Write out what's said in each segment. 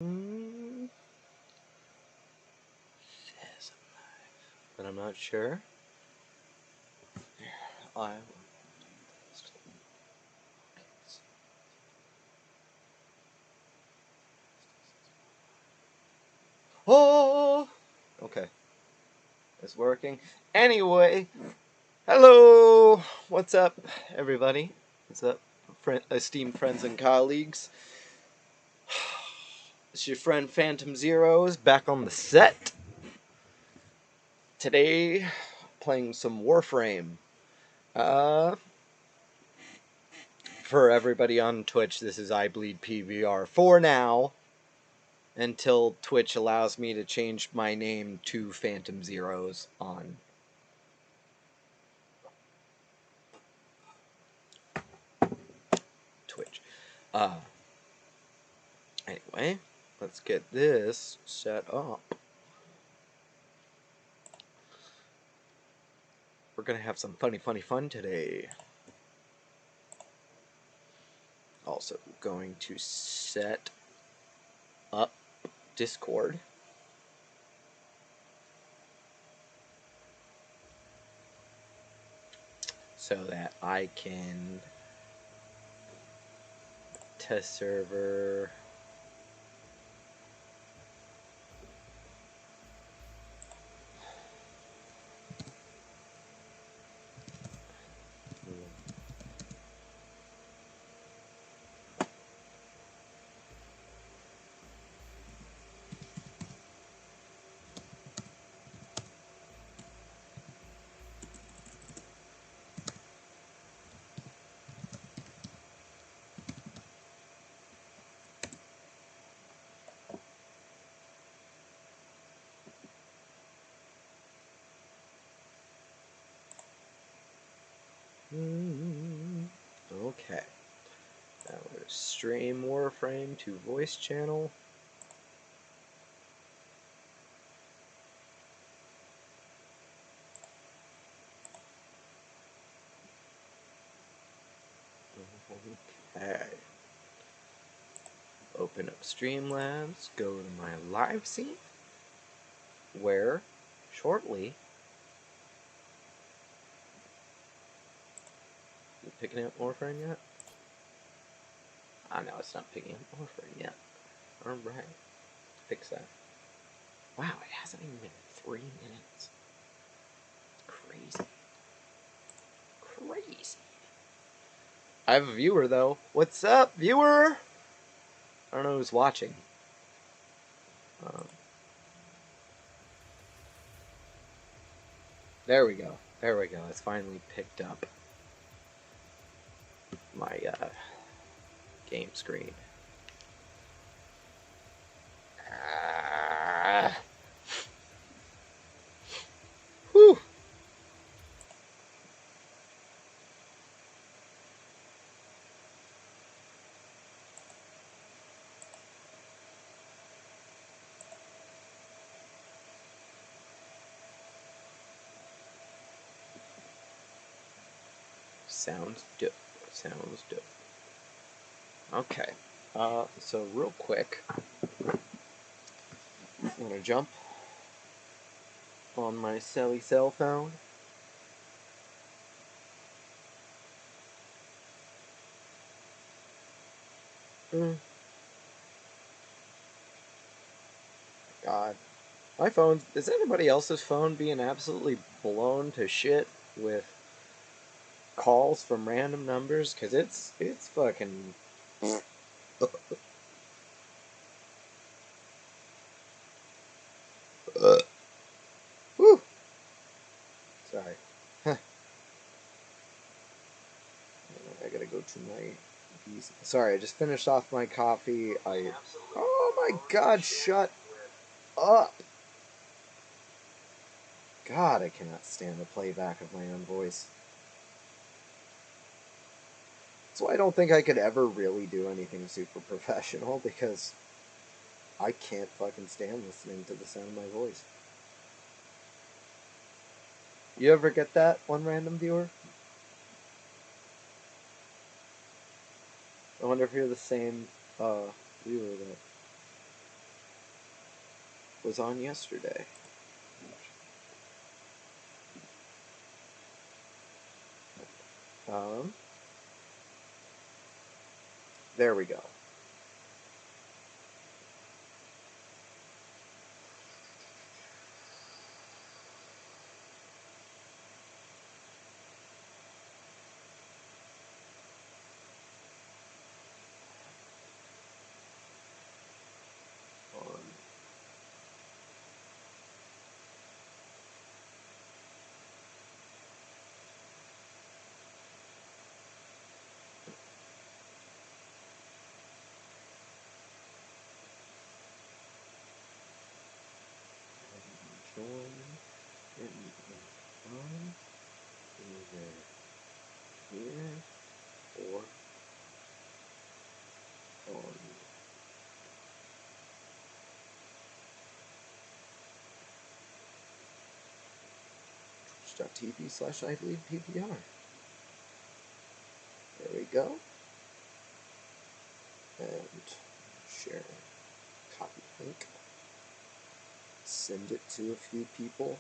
Says but I'm not sure. I oh, okay, it's working. Anyway, hello, what's up, everybody? What's up, esteemed friends and colleagues? It's your friend Phantom Zeros back on the set. Today, playing some Warframe. For everybody on Twitch, this is I Bleed PBR for now, until Twitch allows me to change my name to Phantom Zeros on Twitch. Anyway, let's get this set up. We're gonna have some funny fun today. Also going to set up Discord. So that I can test server. Okay. Now we're stream Warframe to voice channel. Okay. Open up Streamlabs, go to my live scene, where shortly. You picking up Warframe yet? Oh no, it's not picking up Warframe yet. Alright. Fix that. Wow, it hasn't even been 3 minutes. Crazy. Crazy. I have a viewer though. What's up, viewer? I don't know who's watching. There we go. There we go. It's finally picked up my game screen. Whew. Sounds dope. Sounds dope. Okay. So real quick, I'm gonna jump on my silly cell phone. God. My phone, is anybody else's phone being absolutely blown to shit with calls from random numbers? Cause it's fucking whew. Sorry. I gotta go to my piece. Sorry, I just finished off my coffee. Oh my god, shut up! God, I cannot stand the playback of my own voice. That's why I don't think I could ever really do anything super professional, because I can't fucking stand listening to the sound of my voice. You ever get that, one random viewer? I wonder if you're the same viewer that was on yesterday. There we go. Join either here or on twitch.tv/IBelievePPR. There we go. And share. Copy link. Send it to a few people.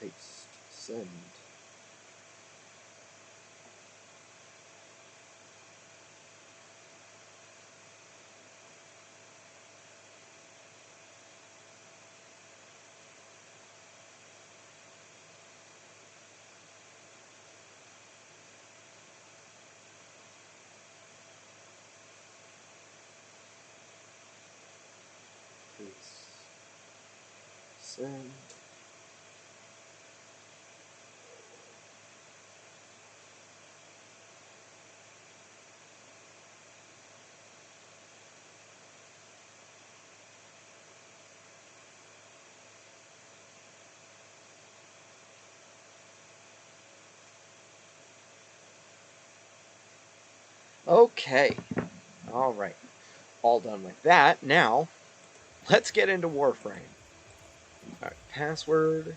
Paste. Send. Paste. Send. Okay. All right. All done with that. Now, let's get into Warframe. All right. Password.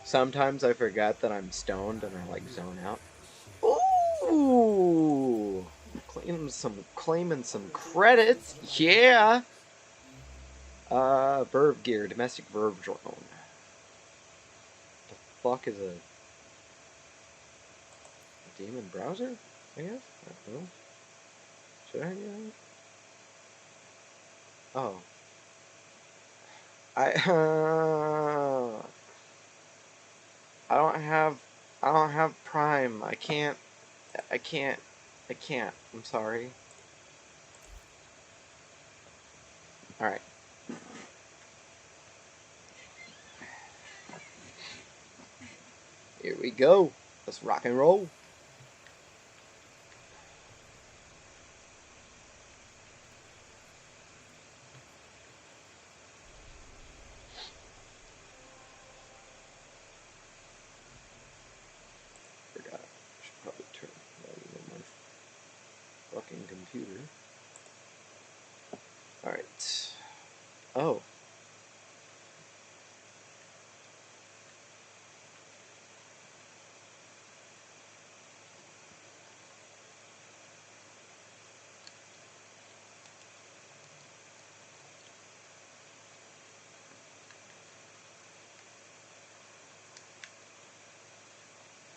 Sometimes I forget that I'm stoned and I like zone out. Ooh! Claiming some credits. Yeah! Verb gear, domestic verb drone. The fuck is a demon browser? I guess? I don't know. Should I do that? Oh. I don't have Prime. I can't. I'm sorry. Alright. Here we go. Let's rock and roll. Forgot. I should probably turn volume on my fucking computer. Alright. Oh.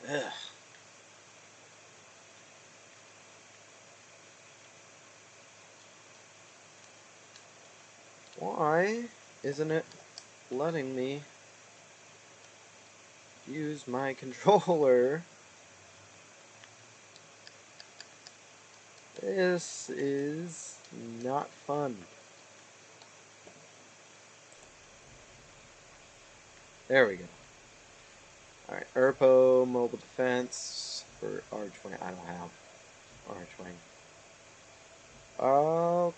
Ugh. Why isn't it letting me use my controller? This is not fun. There we go. Alright, ERPO, mobile defense for R20. I don't have R20. Oh.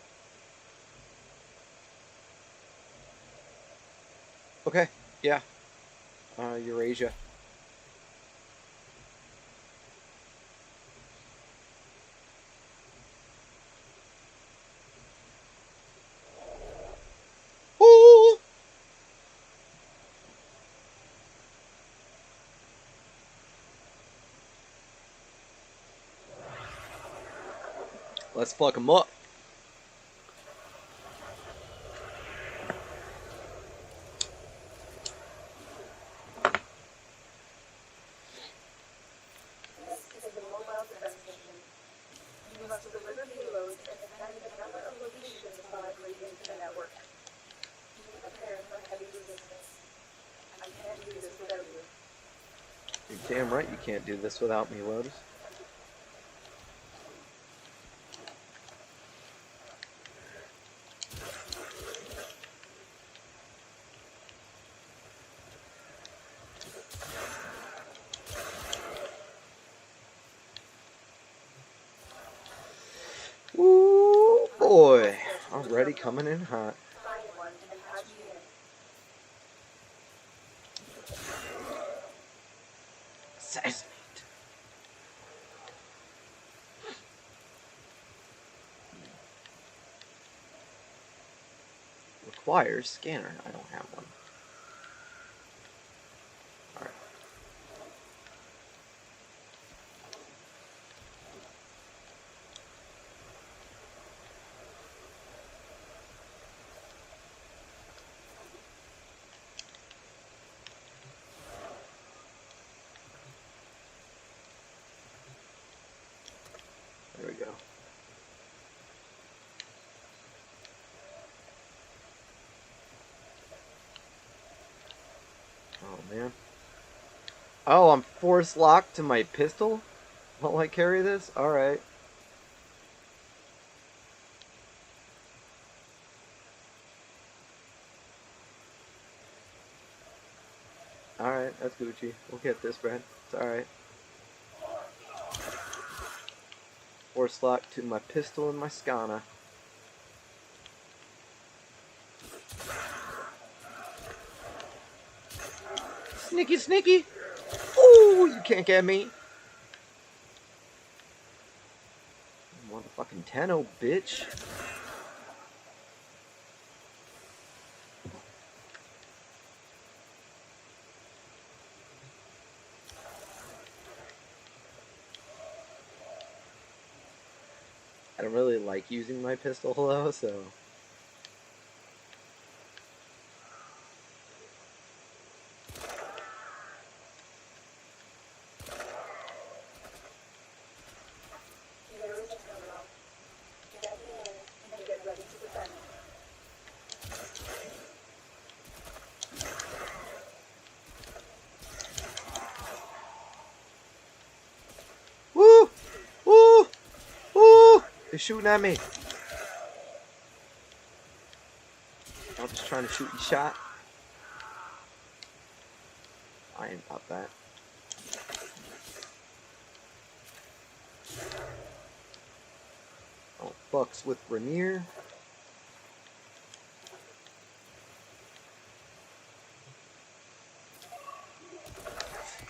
Okay, yeah. Eurasia. Ooh! Let's fuck him up. You're damn right you can't do this without me, Lotus. Ooh, boy. Already coming in hot. Assassinate. Requires scanner. I don't have one. Alright. There we go. Oh, man. Oh, I'm force locked to my pistol while I carry this? Alright. Alright, that's Gucci. We'll get this, Brad. It's alright. Force lock to my pistol and my Skana. Sneaky, sneaky! Ooh, you can't get me! Motherfucking Tenno, bitch. I don't really like using my pistol, though, so... Woo! Woo! Woo! They're shooting at me. I'm just trying to shoot your shot. I ain't about that. Oh, fucks with Rainier.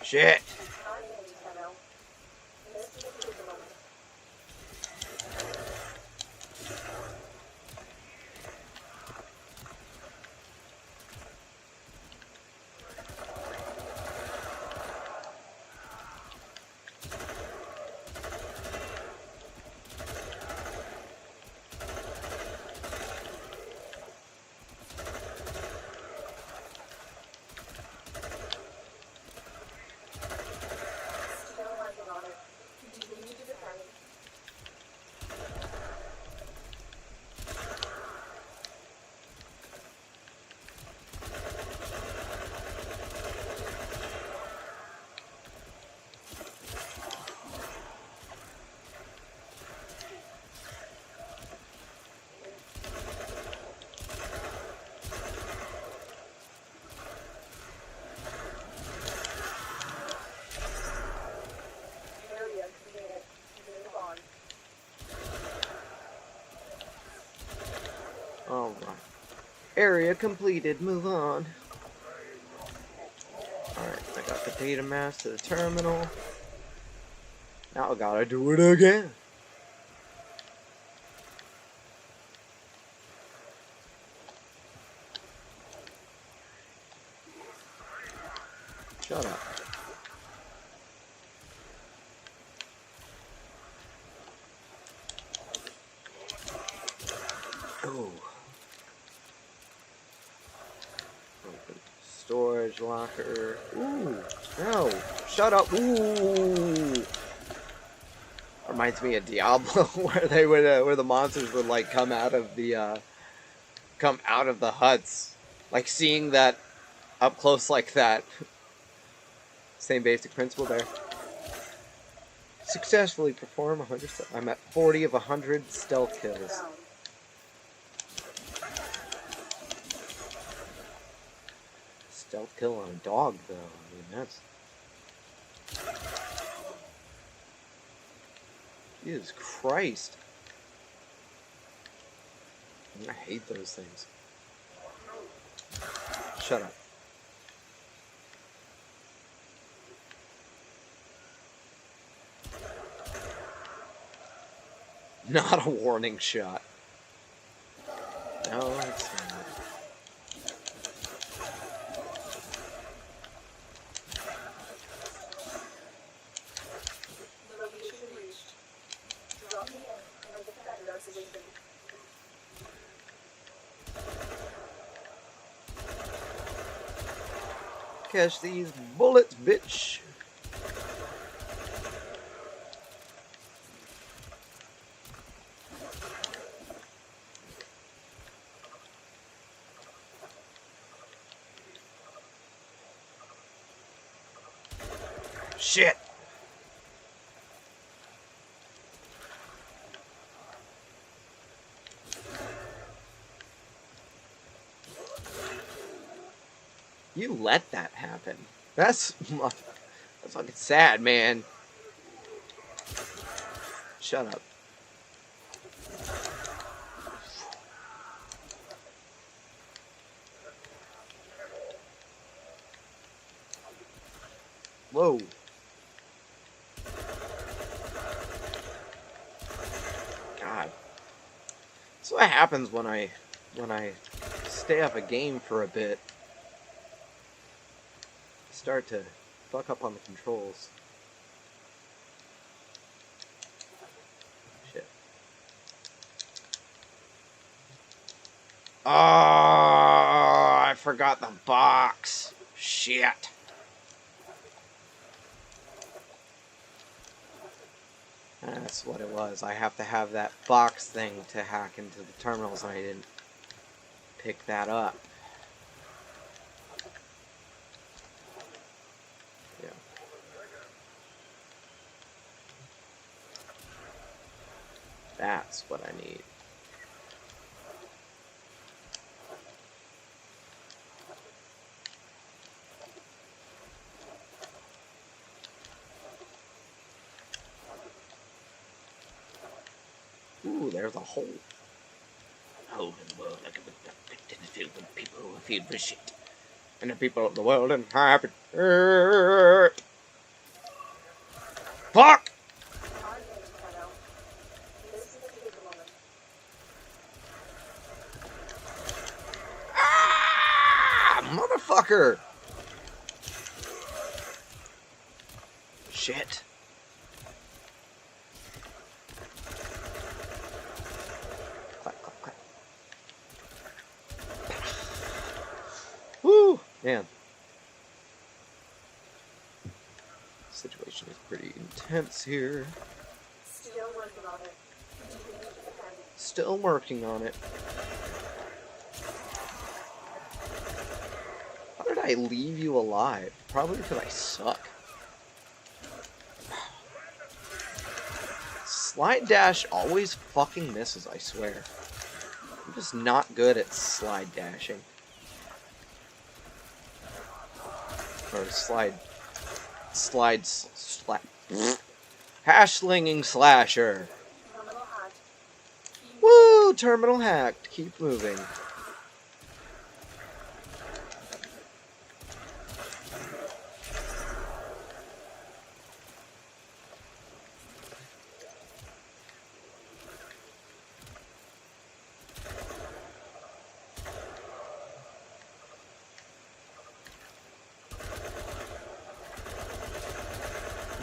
Shit. Alright. Area completed. Move on. Alright, I got the data mass to the terminal. Now I gotta do it again. Shut up. storage locker. Ooh, no, shut up. Ooh, reminds me of Diablo, where they would, where the monsters would like come out of the huts. Like seeing that up close like that. Same basic principle there. Successfully perform 100. I'm at 40 of 100 stealth kills. Stealth kill on a dog, though. I mean, that's... Jesus Christ. I hate those things. Shut up. Not a warning shot. No, it's not. Catch these bullets, bitch. Shit. You let that happen. That's fucking sad, man. Shut up. Whoa. God. That's what happens when I stay up a game for a bit. Start to fuck up on the controls. Shit. Oh, I forgot the box. Shit. That's what it was. I have to have that box thing to hack into the terminals, and I didn't pick that up. That's what I need. Ooh, there's a hole. Hole in the world like a big duck picked in the field with people who feel for shit. And the people of the world inhabit. Fuck! Motherfucker! Shit. Clap, clap, clap. Woo! Man. The situation is pretty intense here. Still working on it. Still working on it. How did I leave you alive? Probably because I suck. Slide dash always fucking misses, I swear. I'm just not good at slide dashing. Or hash-slinging slasher. Woo! Terminal hacked. Keep moving.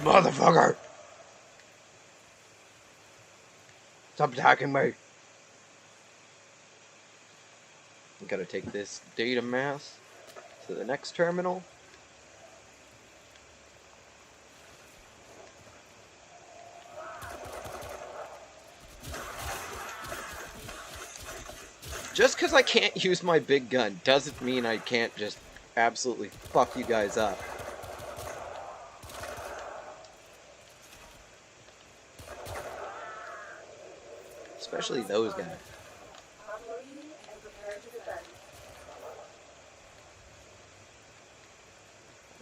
Motherfucker! Stop attacking me! I gotta take this data mass to to the next terminal. Just because I can't use my big gun doesn't mean I can't just absolutely fuck you guys up. Especially those guys.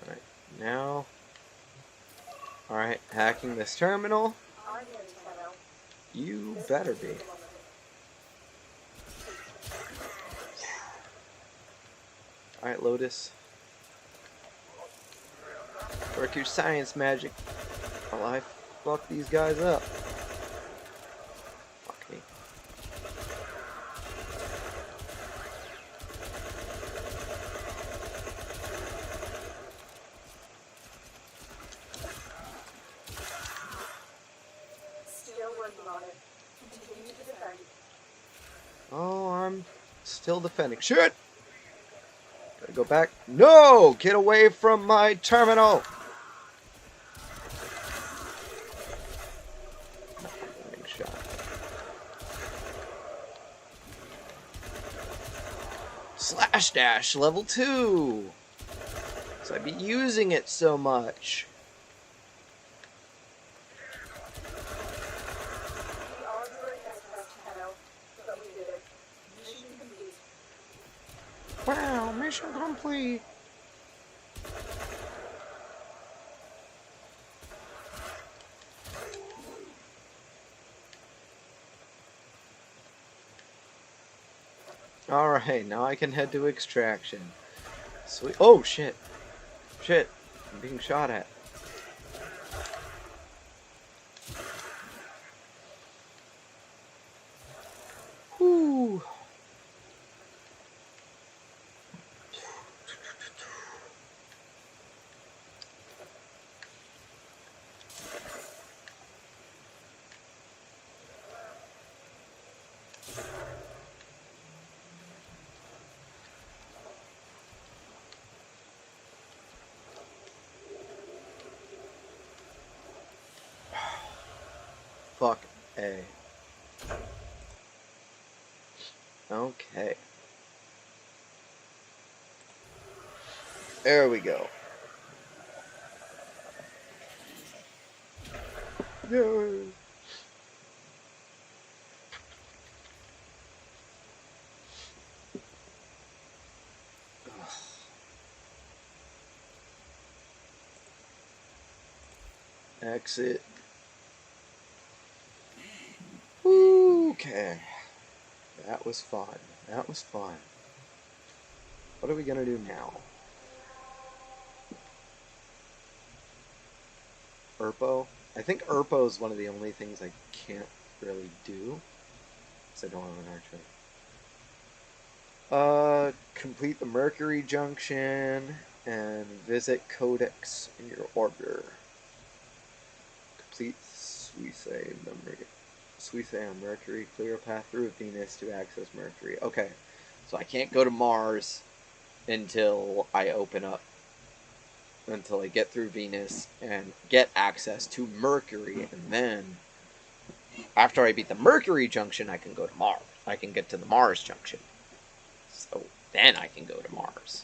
Alright, now... Alright, hacking this terminal. You better be. Alright, Lotus. Work your science magic while I fuck these guys up. Fuck me. Still working on it. Continue to defend. Oh, I'm still defending. Shit! Gotta go back. No! Get away from my terminal! Warning shot. Slash dash level 2! So I'd be using it so much. We are doing access to Hell, but we did it. Mission complete. Wow, mission complete. Alright, now I can head to extraction. Sweet. Oh, shit. Shit. I'm being shot at. Whew. Fuck A. Okay. There we go. No. Exit. Okay. That was fun. That was fun. What are we gonna do now? Erpo? I think Erpo is one of the only things I can't really do. Because I don't have an archer. Complete the Mercury Junction and visit Codex in your order. Complete Suisse on Mercury. Clear a path through Venus to access Mercury. Okay, so I can't go to Mars until I open up, until I get through Venus and get access to Mercury, and then after I beat the Mercury Junction, I can go to Mars. I can get to the Mars Junction. So then I can go to Mars.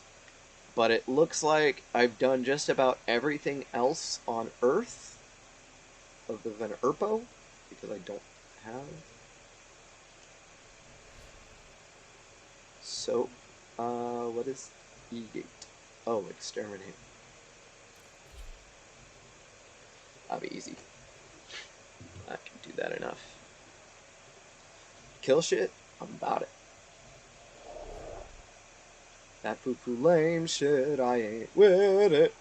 But it looks like I've done just about everything else on Earth other than Erpo, because I don't have. So, what is E-Gate? Oh, exterminate. That'll be easy. I can do that enough. Kill shit? I'm about it. That poo-poo lame shit, I ain't with it.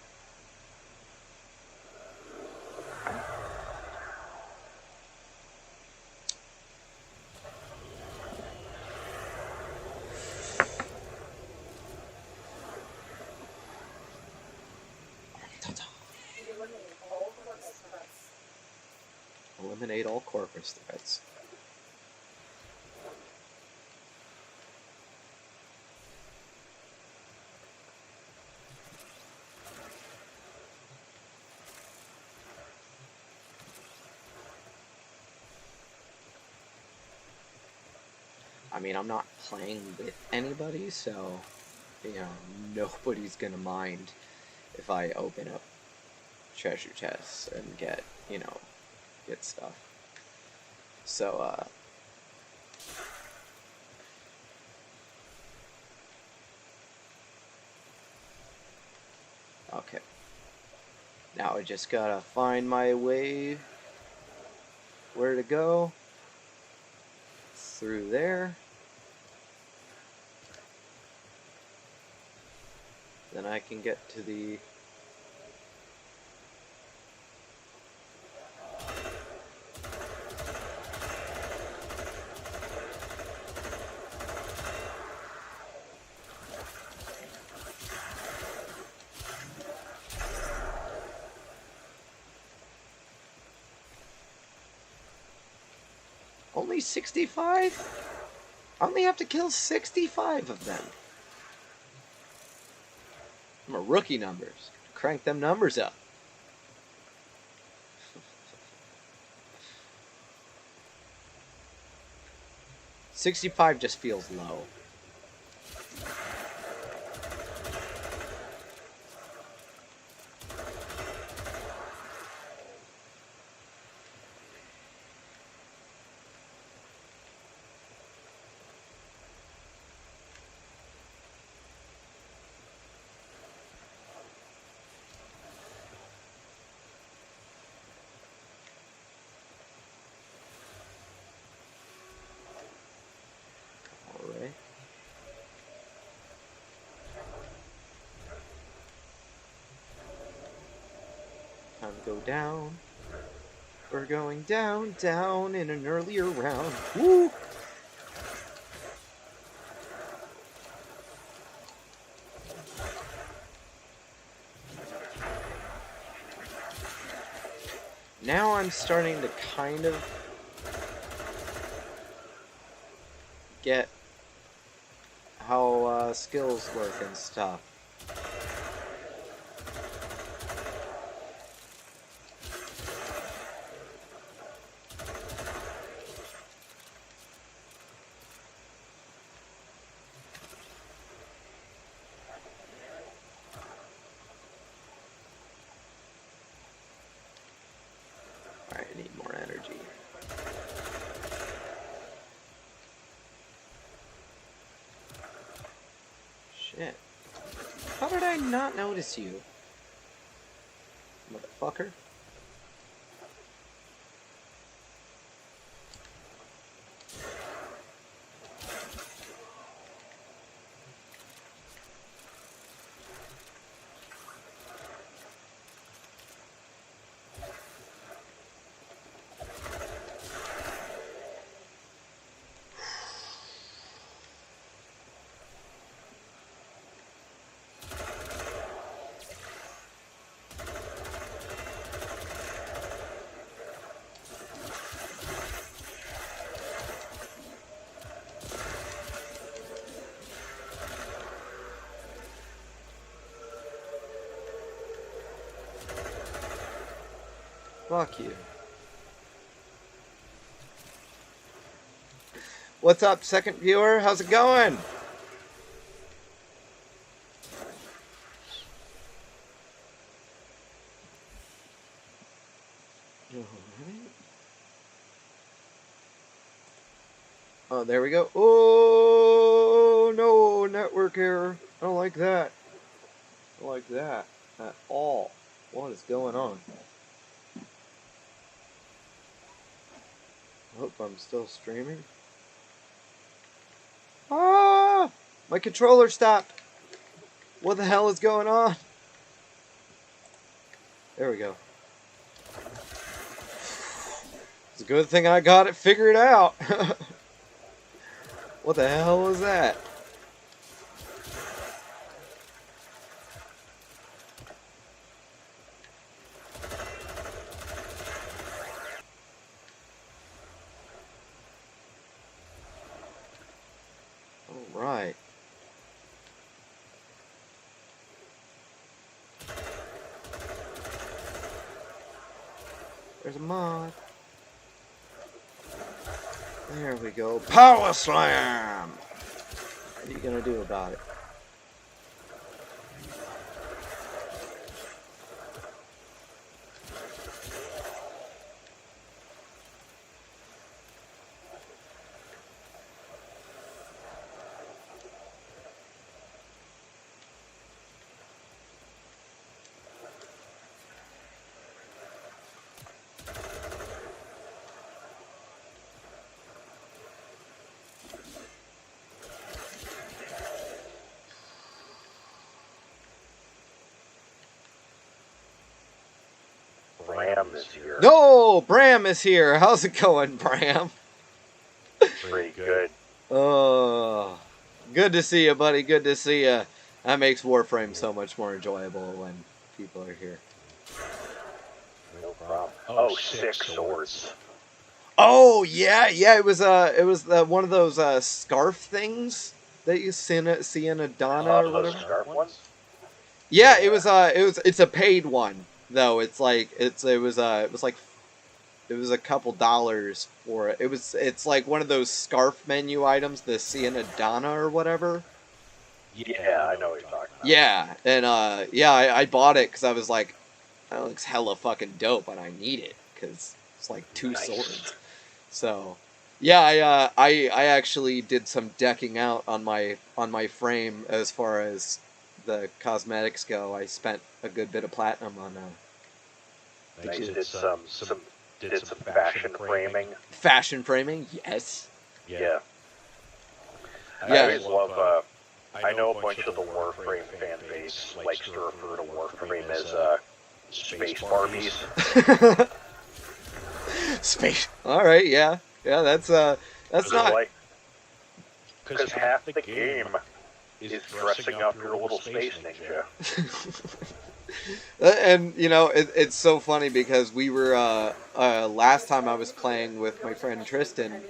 Eliminate all corpus threats. I mean, I'm not playing with anybody, so, you know, nobody's gonna mind if I open up treasure chests and get, you know, get stuff. So, okay. Now I just gotta find my way where to go. Through there. Then I can get to the... Only 65? I only have to kill 65 of them. I'm a rookie numbers. Crank them numbers up. $65 just feels low. Alright. Time to go down. We're going down, down in an earlier round. Woo! Now I'm starting to kind of get how skills work and stuff. Alright, I need more energy. Shit. How did I not notice you? Motherfucker. Fuck you. What's up, second viewer? How's it going? Oh, there we go. Oh, no, network error. I don't like that. I don't like that at all. What is going on? I hope I'm still streaming. Ah! My controller stopped. What the hell is going on? There we go. It's a good thing I got it figured out. What the hell was that? Alright. There's a mod. There we go. Power slam! What are you gonna do about it? Bram is here. No! Bram is here! How's it going, Bram? Pretty good. Oh, good to see you, buddy. Good to see you. That makes Warframe so much more enjoyable when people are here. No problem. Oh, 6 swords. Oh yeah, yeah. It was one of those scarf things that you see in a Donna or Those whatever. scarf ones? Yeah, it's a paid one though. It was a couple dollars for it. It's like one of those scarf menu items, the Sienna Donna or whatever. Yeah, I know what you're talking about. Yeah, and I bought it because I was like, that looks hella fucking dope, and I need it because it's like 2 swords. So, yeah, I actually did some decking out on my frame as far as the cosmetics go. I spent a good bit of platinum on Nice. Did some fashion framing. fashion framing. Yes. Yeah. Yeah. I always love. I know a bunch of the Warframe fan base likes to refer to Warframe as space Barbies. Space. All right. Yeah. Yeah. That's not. Because half the game is dressing up your little space ninja. And you know it's so funny because we were last time I was playing with my friend Tristan,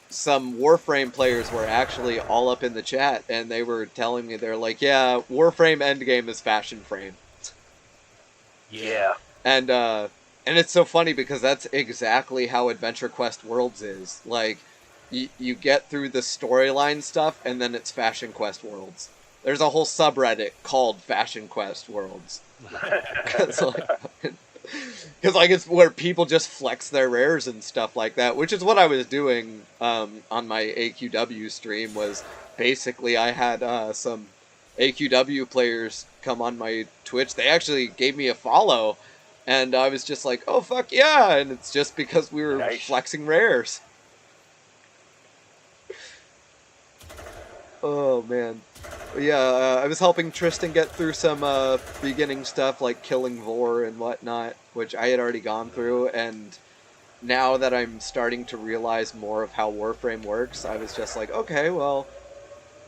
some Warframe players were actually all up in the chat and they were telling me, they're like, yeah, Warframe Endgame is fashion frame. Yeah. And it's so funny because that's exactly how Adventure Quest Worlds is. Like, you get through the storyline stuff and then it's Fashion Quest Worlds. There's a whole subreddit called Fashion Quest Worlds. Because like it's where people just flex their rares and stuff like that, which is what I was doing on my AQW stream. Was basically I had some AQW players come on my Twitch. They actually gave me a follow, and I was just like, oh fuck yeah, and it's just because we were flexing rares. Oh man. Yeah, I was helping Tristan get through some beginning stuff like killing Vor and whatnot, which I had already gone through, and now that I'm starting to realize more of how Warframe works, I was just like, okay, well,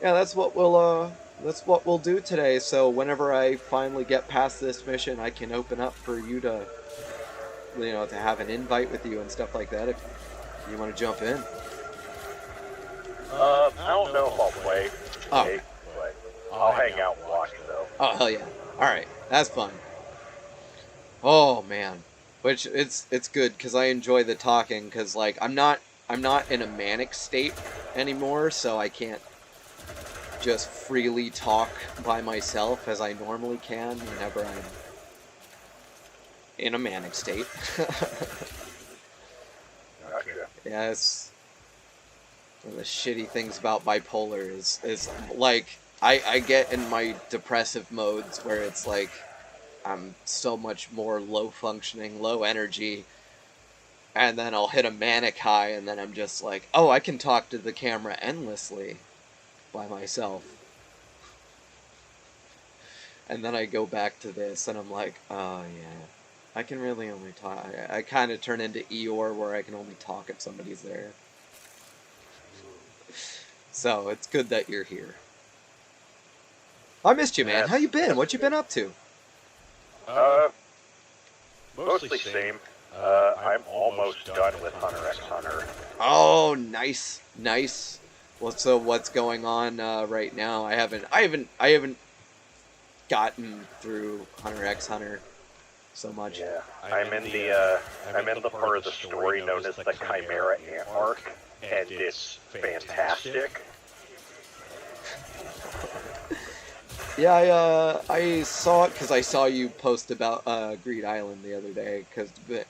yeah, that's what we'll do today. So whenever I finally get past this mission, I can open up for you to, to have an invite with you and stuff like that if you want to jump in. I don't know if I'll play. Oh. Today, but I'll hang out and watch though. Oh hell yeah! All right, that's fun. Oh man, which it's good because I enjoy the talking because like I'm not in a manic state anymore, so I can't just freely talk by myself as I normally can whenever I'm in a manic state. Gotcha. Yeah, it's one of the shitty things about bipolar is like I get in my depressive modes where it's like I'm so much more low functioning, low energy, and then I'll hit a manic high and then I'm just like, oh, I can talk to the camera endlessly by myself. And then I go back to this and I'm like, oh yeah, I can really only talk. I kind of turn into Eeyore where I can only talk if somebody's there. So it's good that you're here. I missed you, man. How you been? What you been up to? Mostly same. I'm almost done with Hunter x Hunter. Oh, nice, nice. Well, so what's going on right now? I haven't gotten through Hunter x Hunter. so much. Yeah, I'm in the part of the story known as the Chimera Ant arc, and it's fantastic. Yeah, I saw it because I saw you post about Greed Island the other day,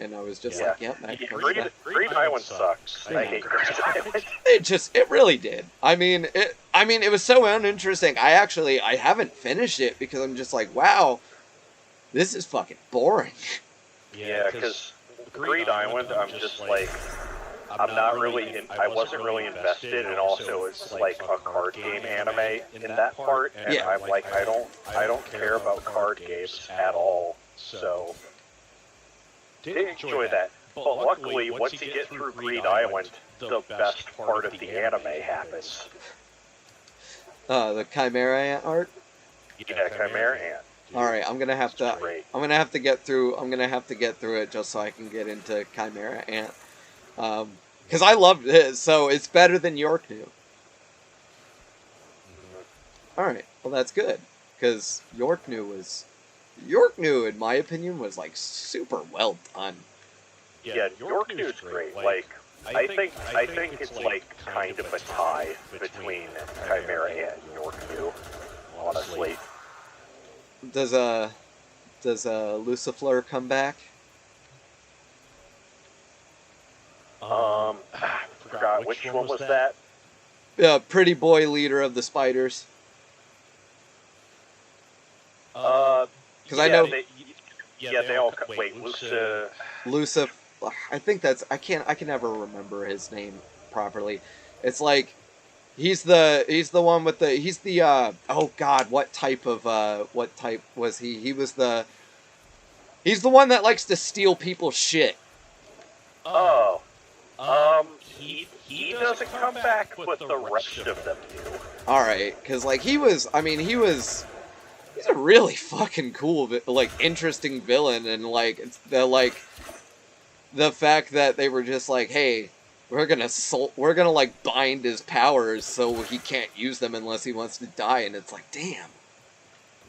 and I was just like, yep, that Greed Island sucks. I hate Greed Island. It really did. I mean, it was so uninteresting. I haven't finished it because I'm just like, wow, this is fucking boring. Yeah, because Greed Island, I'm just like, I wasn't really invested, and also it's like a card game anime in that part, and Yeah. I'm like, I don't care about card games at all, so didn't enjoy that. But luckily, once you get through Greed Island, the best part of the anime happens. The Chimera Ant art. Yeah, Chimera Ant. All right, I'm gonna have to. Great. I'm gonna have to get through it just so I can get into Chimera Ant. Because I loved it, so it's better than York New. All right, well that's good, because York New, in my opinion, was like super well done. Yeah, York New's great. Like, I think it's like kind of a tie between Chimera Ant and York New, honestly. Does Lucifleur come back? I forgot which one was that. Pretty boy leader of the spiders. Because I know. They all. Wait, Lucif. I think that's. I can never remember his name properly. It's like he's the one with the. He's the. Oh God, what type was he? He's the one that likes to steal people's shit. Oh. He doesn't come back, but the rest of them do. All right, because like he's a really fucking cool, like interesting villain, and like it's the fact that they were just like, hey, we're gonna like bind his powers so he can't use them unless he wants to die, and it's like, damn,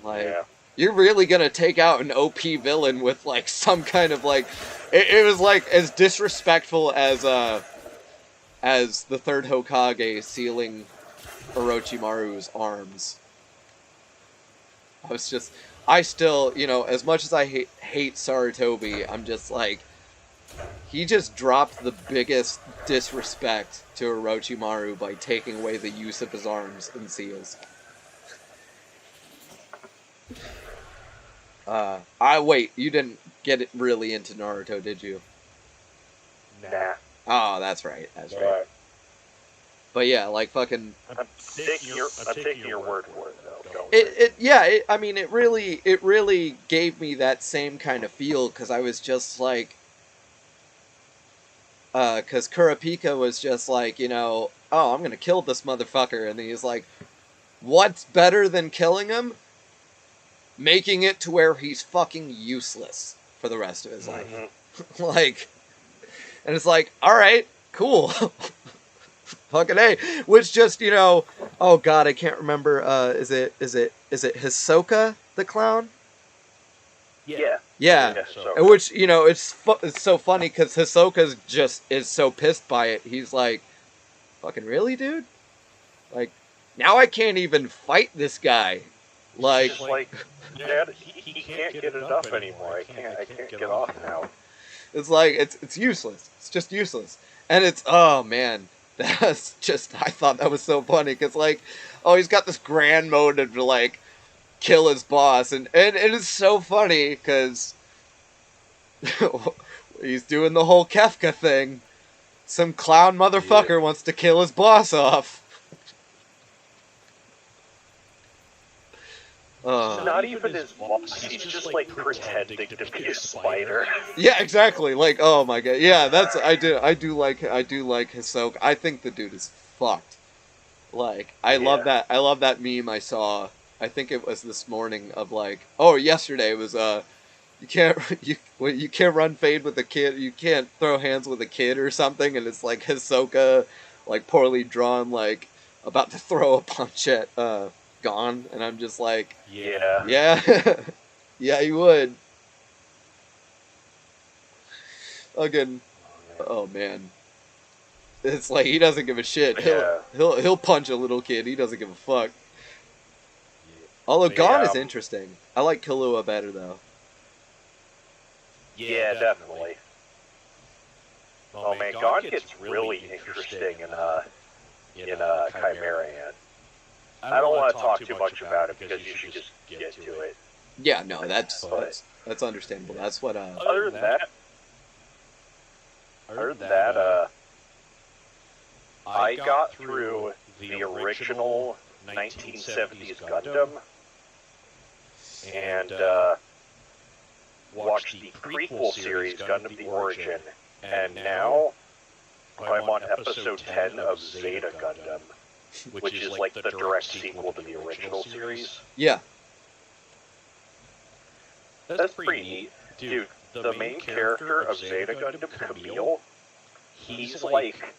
like. Yeah. You're really gonna take out an OP villain with like some kind of like, it was like as disrespectful as the third Hokage sealing Orochimaru's arms. I still, as much as I hate Sarutobi, I'm just like, he just dropped the biggest disrespect to Orochimaru by taking away the use of his arms and seals. Wait, you didn't get it really into Naruto, did you? Nah. Oh, that's right. But yeah, like fucking. I'm taking your word for it, though. It really gave me that same kind of feel, because I was just like, because Kurapika was just like, oh, I'm gonna kill this motherfucker, and he's like, what's better than killing him? Making it to where he's fucking useless for the rest of his life. Like, and it's like, alright, cool. Fucking A. Which just, oh god, I can't remember, is it Hisoka the clown? Yeah. Yeah. Which, it's so funny because Hisoka's is so pissed by it. He's like, fucking really, dude? Like, now I can't even fight this guy. Like, Dad, he can't get it up anymore. I can't get off now. It's like, it's useless. It's just useless. And it's, oh man, that's just, I thought that was so funny, because like, oh, he's got this grand motive to like, kill his boss, and it's so funny, because he's doing the whole Kefka thing. Some clown motherfucker wants to kill his boss off. Not even his boss. He's just like pretending to be a spider. Yeah, exactly. Like, oh my god. Yeah, I do like Hisoka. I think the dude is fucked. Like, I love that meme I saw. I think it was this morning of like, yesterday it was you can't run fade with a kid. You can't throw hands with a kid or something, and it's like Hisoka, like poorly drawn, like about to throw a punch at Gon, and I'm just like, yeah, yeah, you would. Again, oh man, it's like he doesn't give a shit. Yeah. He'll punch a little kid. He doesn't give a fuck. Although Gon is interesting. I like Killua better though. Yeah, definitely. Oh man, Gon gets really interesting in Chimera Ant. I don't want to talk too much about it because you should just get to it. Yeah, no, that's understandable. That's what. Other than that, I got through the original 1970s Gundam and watched the prequel series Gundam The Origin, and now I'm on episode 10 of Zeta Gundam, which is like the direct sequel to the original series. Yeah. That's pretty neat. Dude, the main character of Zeta Gundam, Camille, he's like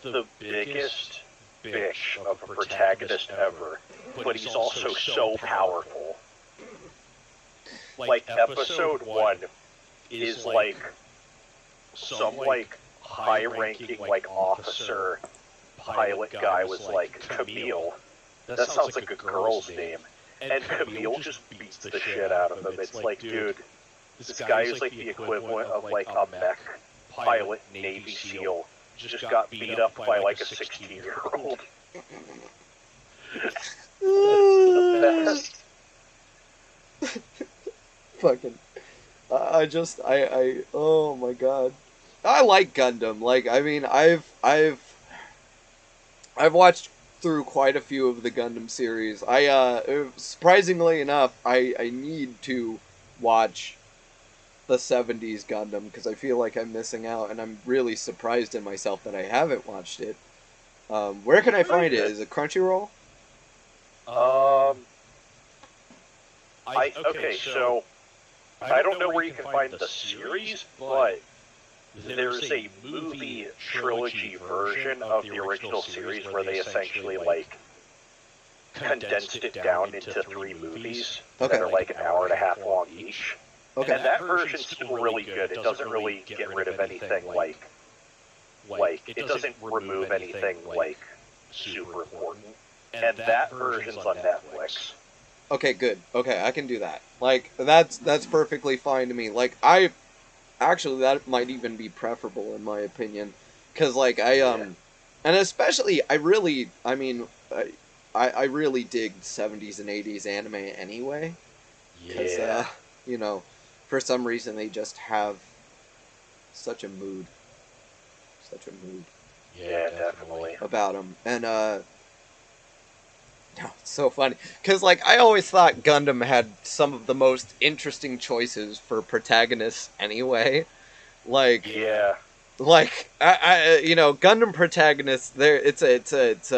the biggest bitch of a protagonist ever, but he's also so powerful. Like, episode 1 is like some like high-ranking like officer pilot guy was like, Camille. That sounds like a girl's name. And Camille just beats the shit out of him. It's like, dude, this guy is like the equivalent of like a mech pilot Navy SEAL. Just got beat up by like a 16-year-old. The best. Fucking. Oh my god. I like Gundam. Like, I mean, I've watched through quite a few of the Gundam series. Surprisingly enough, I need to watch the 70s Gundam because I feel like I'm missing out, and I'm really surprised in myself that I haven't watched it. Where can I find it? Is it Crunchyroll? So I don't know where you can find the series, but there's a movie trilogy version of the original series where they essentially like condensed it down into 3 movies that are like an hour and a half long each. Okay. And that version's still really good. It doesn't really get rid of anything like it doesn't remove anything like super important. And that version's on Netflix. Okay, good. Okay, I can do that. Like, that's perfectly fine to me. Like, actually, that might even be preferable in my opinion. Because, like, and especially, I really dig 70s and 80s anime anyway. Because, you know, for some reason they just have such a mood. Yeah, definitely. About them. And, no, it's so funny. Because, like, I always thought Gundam had some of the most interesting choices for protagonists anyway. Like, yeah. Like, you know, Gundam protagonists, it's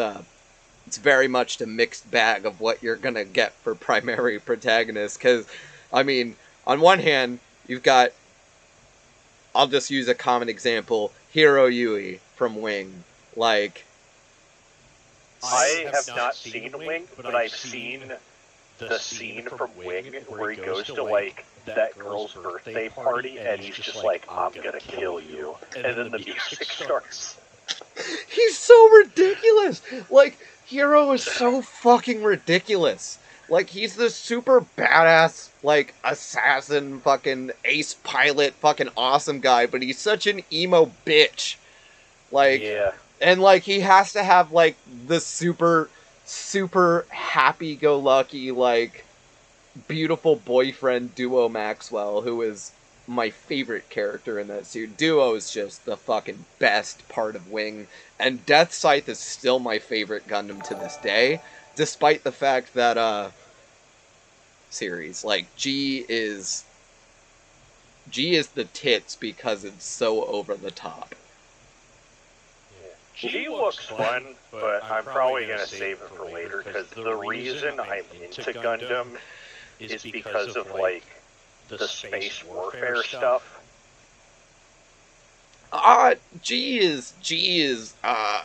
very much the mixed bag of what you're gonna get for primary protagonists. Because, I mean, on one hand, you've got, I'll just use a common example, Hiro Yui from Wing. Like, I have not seen Wing, but I've seen the scene from Wing where he goes to, like, that girl's birthday party, and he's just like, I'm gonna kill you. And then the music starts. He's so ridiculous! Like, Hiro is so fucking ridiculous. Like, he's this super badass, like, assassin, fucking ace pilot, fucking awesome guy, but he's such an emo bitch. Like, yeah. And, like, he has to have, like, the super, super happy-go-lucky, like, beautiful boyfriend Duo Maxwell, who is my favorite character in that series. Duo is just the fucking best part of Wing, and Death Scythe is still my favorite Gundam to this day, despite the fact that, series, like, G is the tits because it's so over the top. G looks fun, but I'm probably going to save it for later, because the reason I'm into Gundam is because of, like, the space warfare stuff. Geez. Yeah,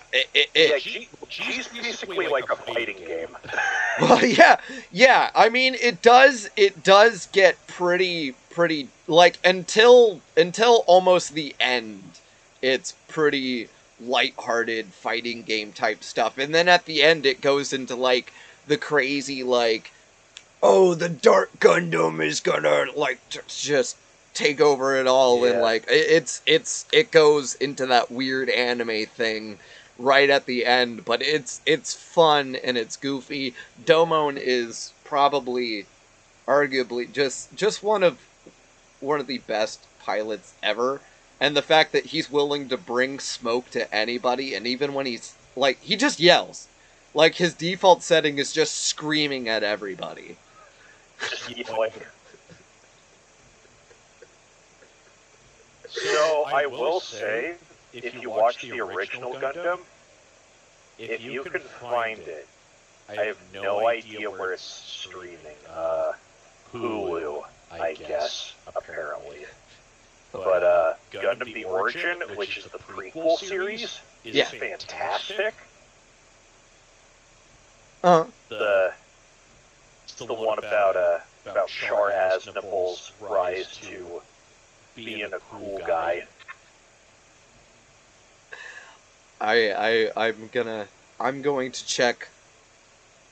G's basically like a fighting game. Well, yeah. I mean, it does get pretty like until almost the end. It's pretty lighthearted fighting game type stuff, and then at the end it goes into like the crazy like, oh, the Dark Gundam is gonna like just take over it all, and like it goes into that weird anime thing right at the end, but it's fun and it's goofy. Domon is probably arguably just one of the best pilots ever, and the fact that he's willing to bring smoke to anybody, and even when he's like, he just yells. Like, his default setting is just screaming at everybody. So I will say, if you watch the original Gundam, if you can find it, I have no idea where it's streaming. Hulu, I guess, apparently. But Gundam the Origin, which is the prequel series, is fantastic. It's the one about Char Aznavour's rise to being a cool guy. I'm going to check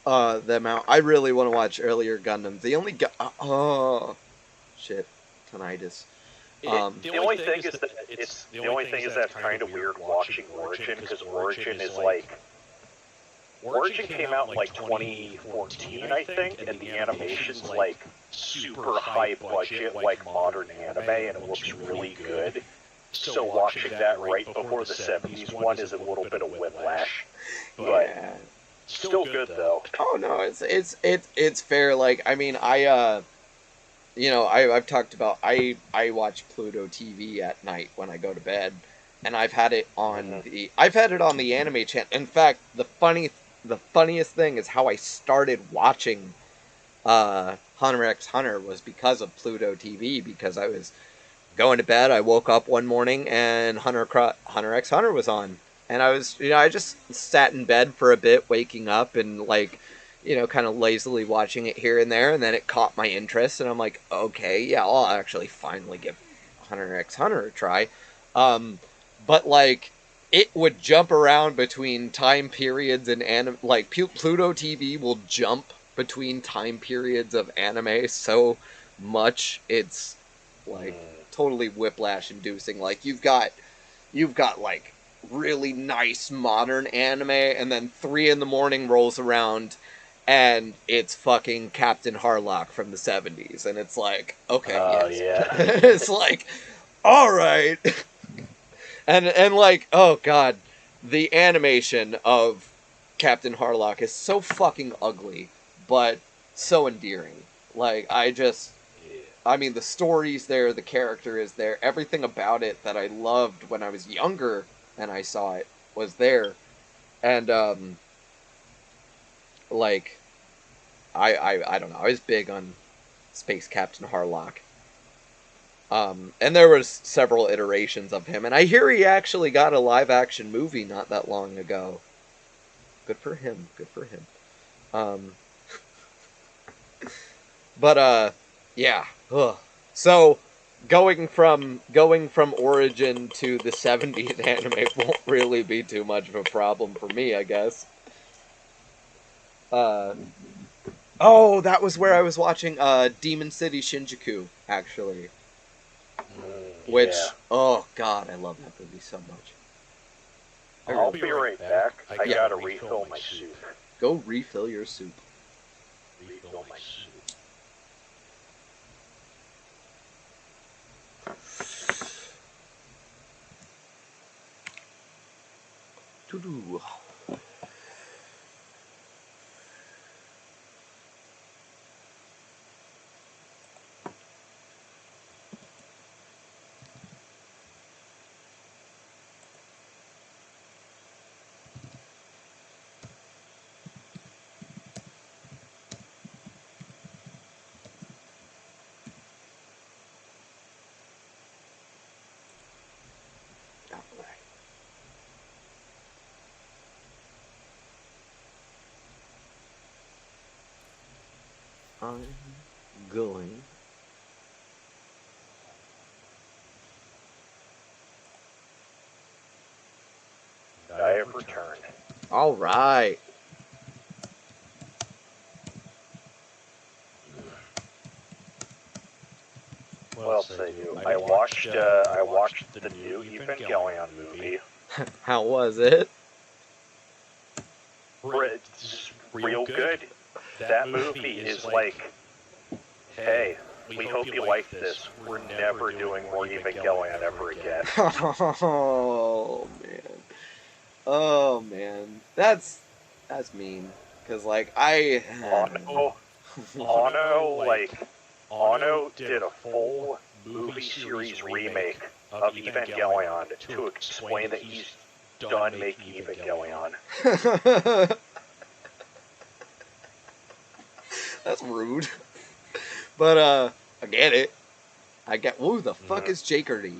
them out. I really want to watch earlier Gundam. The only oh shit, tinnitus. The only thing is that it's kind of weird watching Origin, because Origin is like, Origin came out in like 2014, I think, and the animation's like super high budget, like modern anime, and it looks really good. So watching that right before the 70s one is a little bit of whiplash, but still good though. Oh no, it's fair. Like, I mean, I've talked about, I watch Pluto TV at night when I go to bed, and I've had it on the anime channel. In fact, the funniest thing is how I started watching Hunter x Hunter was because of Pluto TV, because I was going to bed. I woke up one morning and Hunter x Hunter was on, and I was, I just sat in bed for a bit, waking up and like, kind of lazily watching it here and there, and then it caught my interest, and I'm like, okay, yeah, I'll actually finally give Hunter x Hunter a try. But like, it would jump around between time periods and anime. Like, Pluto TV will jump between time periods of anime so much, it's like totally whiplash inducing. Like, you've got like really nice modern anime, and then 3 a.m. rolls around and it's fucking Captain Harlock from the 70s, and it's like, okay, it's like, all right. and like, oh god, the animation of Captain Harlock is so fucking ugly, but so endearing. Like, I mean, the story's there, the character is there, everything about it that I loved when I was younger and I saw it was there. And, like, I don't know, I was big on Space Captain Harlock. And there was several iterations of him, and I hear he actually got a live-action movie not that long ago. Good for him, But, yeah. Ugh. So, going from Origin to the 70s anime won't really be too much of a problem for me, I guess. Oh, that was where I was watching Demon City Shinjuku, actually. Which, oh god, I love that movie so much. I'll be right back. I gotta refill my soup. Go refill your soup. Refill my soup. Doo-doo. I'm going. I have returned. All right. Well, say you. I watched the new Evangelion movie. How was it? It's real good. That movie is like, hey, we hope you like this. We're never doing more Evangelion ever again. Oh man. Oh man. That's mean. Cause like Ono did a full movie series remake of Evangelion to explain that he's done making Evangelion. That's rude. But I get it. Who the fuck is Jakerdy?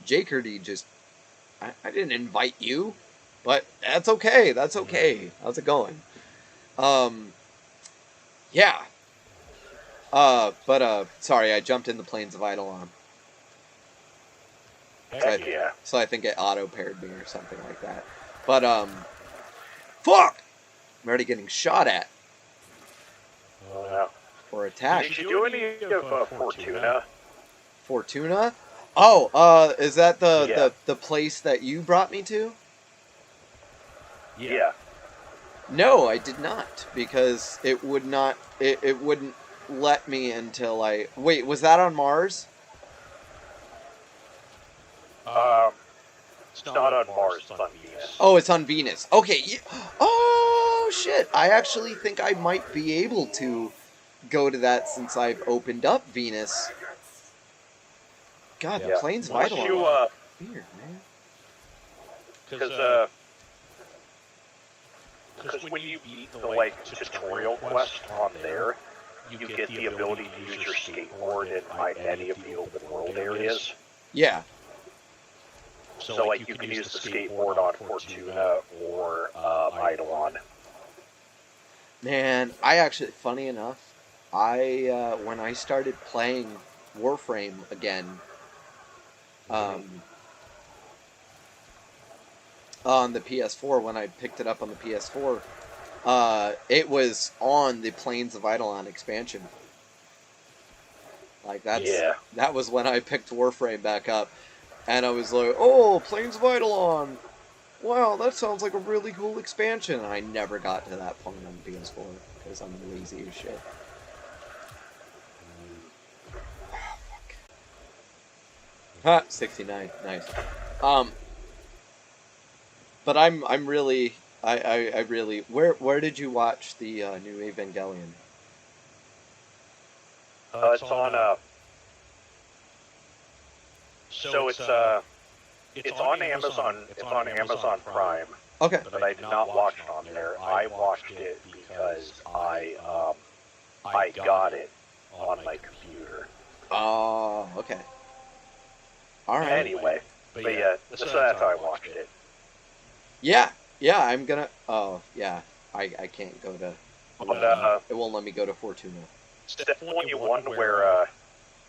Jakerdy just I didn't invite you. But that's okay. That's okay. How's it going? Yeah. But sorry, I jumped in the Plains of Eidolon. Heck yeah. So I think it auto-paired me or something like that. But, fuck! I'm already getting shot at. Oh no. Or attacked. Did you do any of Fortuna? Fortuna? Oh, is that Yeah. the place that you brought me to? Yeah. No, I did not, because it would not, it wouldn't let me until I, wait, was that on Mars? It's not on Mars, it's on Venus. Oh, it's on Venus. Okay, oh, shit, I actually think I might be able to go to that since I've opened up Venus. God, the Plains of Eidolon are weird, man. Because when you beat the tutorial quest on there, you get the ability to use your skateboard in any of the open world areas. Yeah. So you can use the skateboard on Fortuna or Eidolon. Man, I actually, funny enough, when I started playing Warframe again, on the PS4, when I picked it up on the PS4, it was on the Plains of Eidolon expansion. Like, that was when I picked Warframe back up. And I was like, oh, Plains of Eidolon! Wow, that sounds like a really cool expansion. And I never got to that point on the PS4, because I'm lazy as shit. Oh, fuck. Ha, 69, nice. But I'm really, I really, where did you watch the new Evangelion? It's on it's on Amazon. It's on Amazon Prime. Okay. But I did not watch it on there. I watched it because I got it on my computer. Oh, okay. All right. Anyway, but yeah, so that's how I watched it. Yeah, I'm gonna. Oh, yeah. I can't go to. It won't let me go to Fortuna. It's definitely one where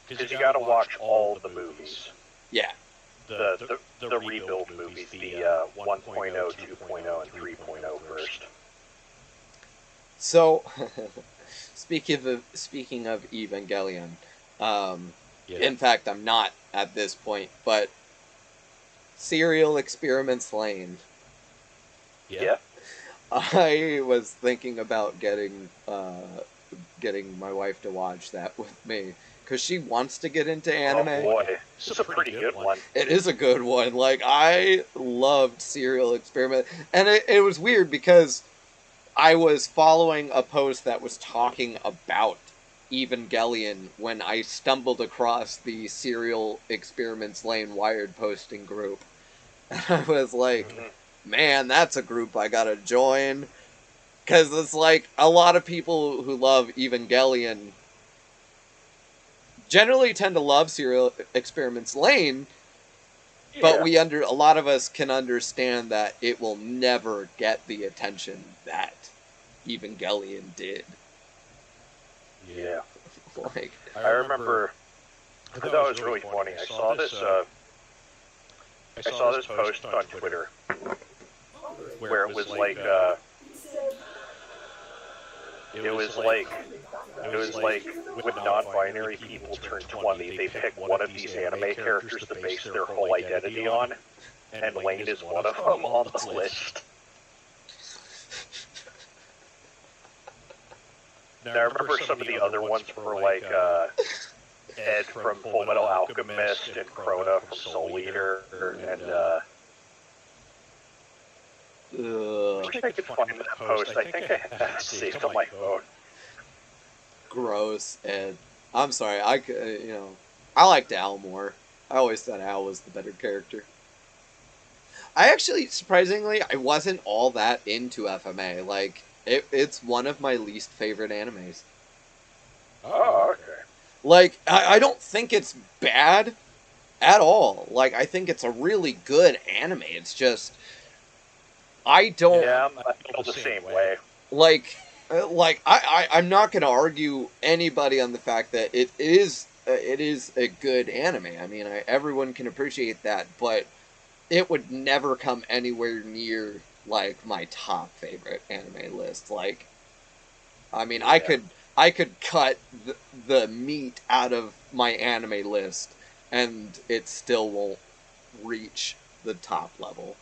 because you got to watch all the movies. Yeah. The rebuild movies, the 1.0, 2.0, and 3.0 first. So, speaking of Evangelion, in fact, I'm not at this point, but Serial Experiments Lane. Yeah. I was thinking about getting my wife to watch that with me. Because she wants to get into anime. Oh boy, this is a pretty good one. It is a good one. Like, I loved Serial Experiment. And it was weird because I was following a post that was talking about Evangelion when I stumbled across the Serial Experiments Lane Wired posting group. And I was like, man, that's a group I gotta join. Because it's like, a lot of people who love Evangelion generally tend to love Serial Experiments Lane, but a lot of us can understand that it will never get the attention that Evangelion did. Yeah. Like, I remember. I thought it was really funny. I saw this post on Twitter where it was like when non-binary people turn 20, they pick one of these anime characters to base their whole identity on, and Lane is one of them on the list. Now, I remember some of the other ones were like Ed from Fullmetal Alchemist and Crota from Soul Eater, and I wish I could find that post. I think I had that saved on my phone. gross. And I'm sorry, I liked Al more. I always thought Al was the better character. I actually, surprisingly, I wasn't all that into FMA. Like, it's one of my least favorite animes. Oh, okay. Like, I don't think it's bad at all. Like, I think it's a really good anime. It's just, I don't... Yeah, I feel the same way. I'm not going to argue anybody on the fact that it is a good anime. I mean, everyone can appreciate that, but it would never come anywhere near, like, my top favorite anime list. Like, I mean, yeah. I could cut the meat out of my anime list, and it still won't reach the top level.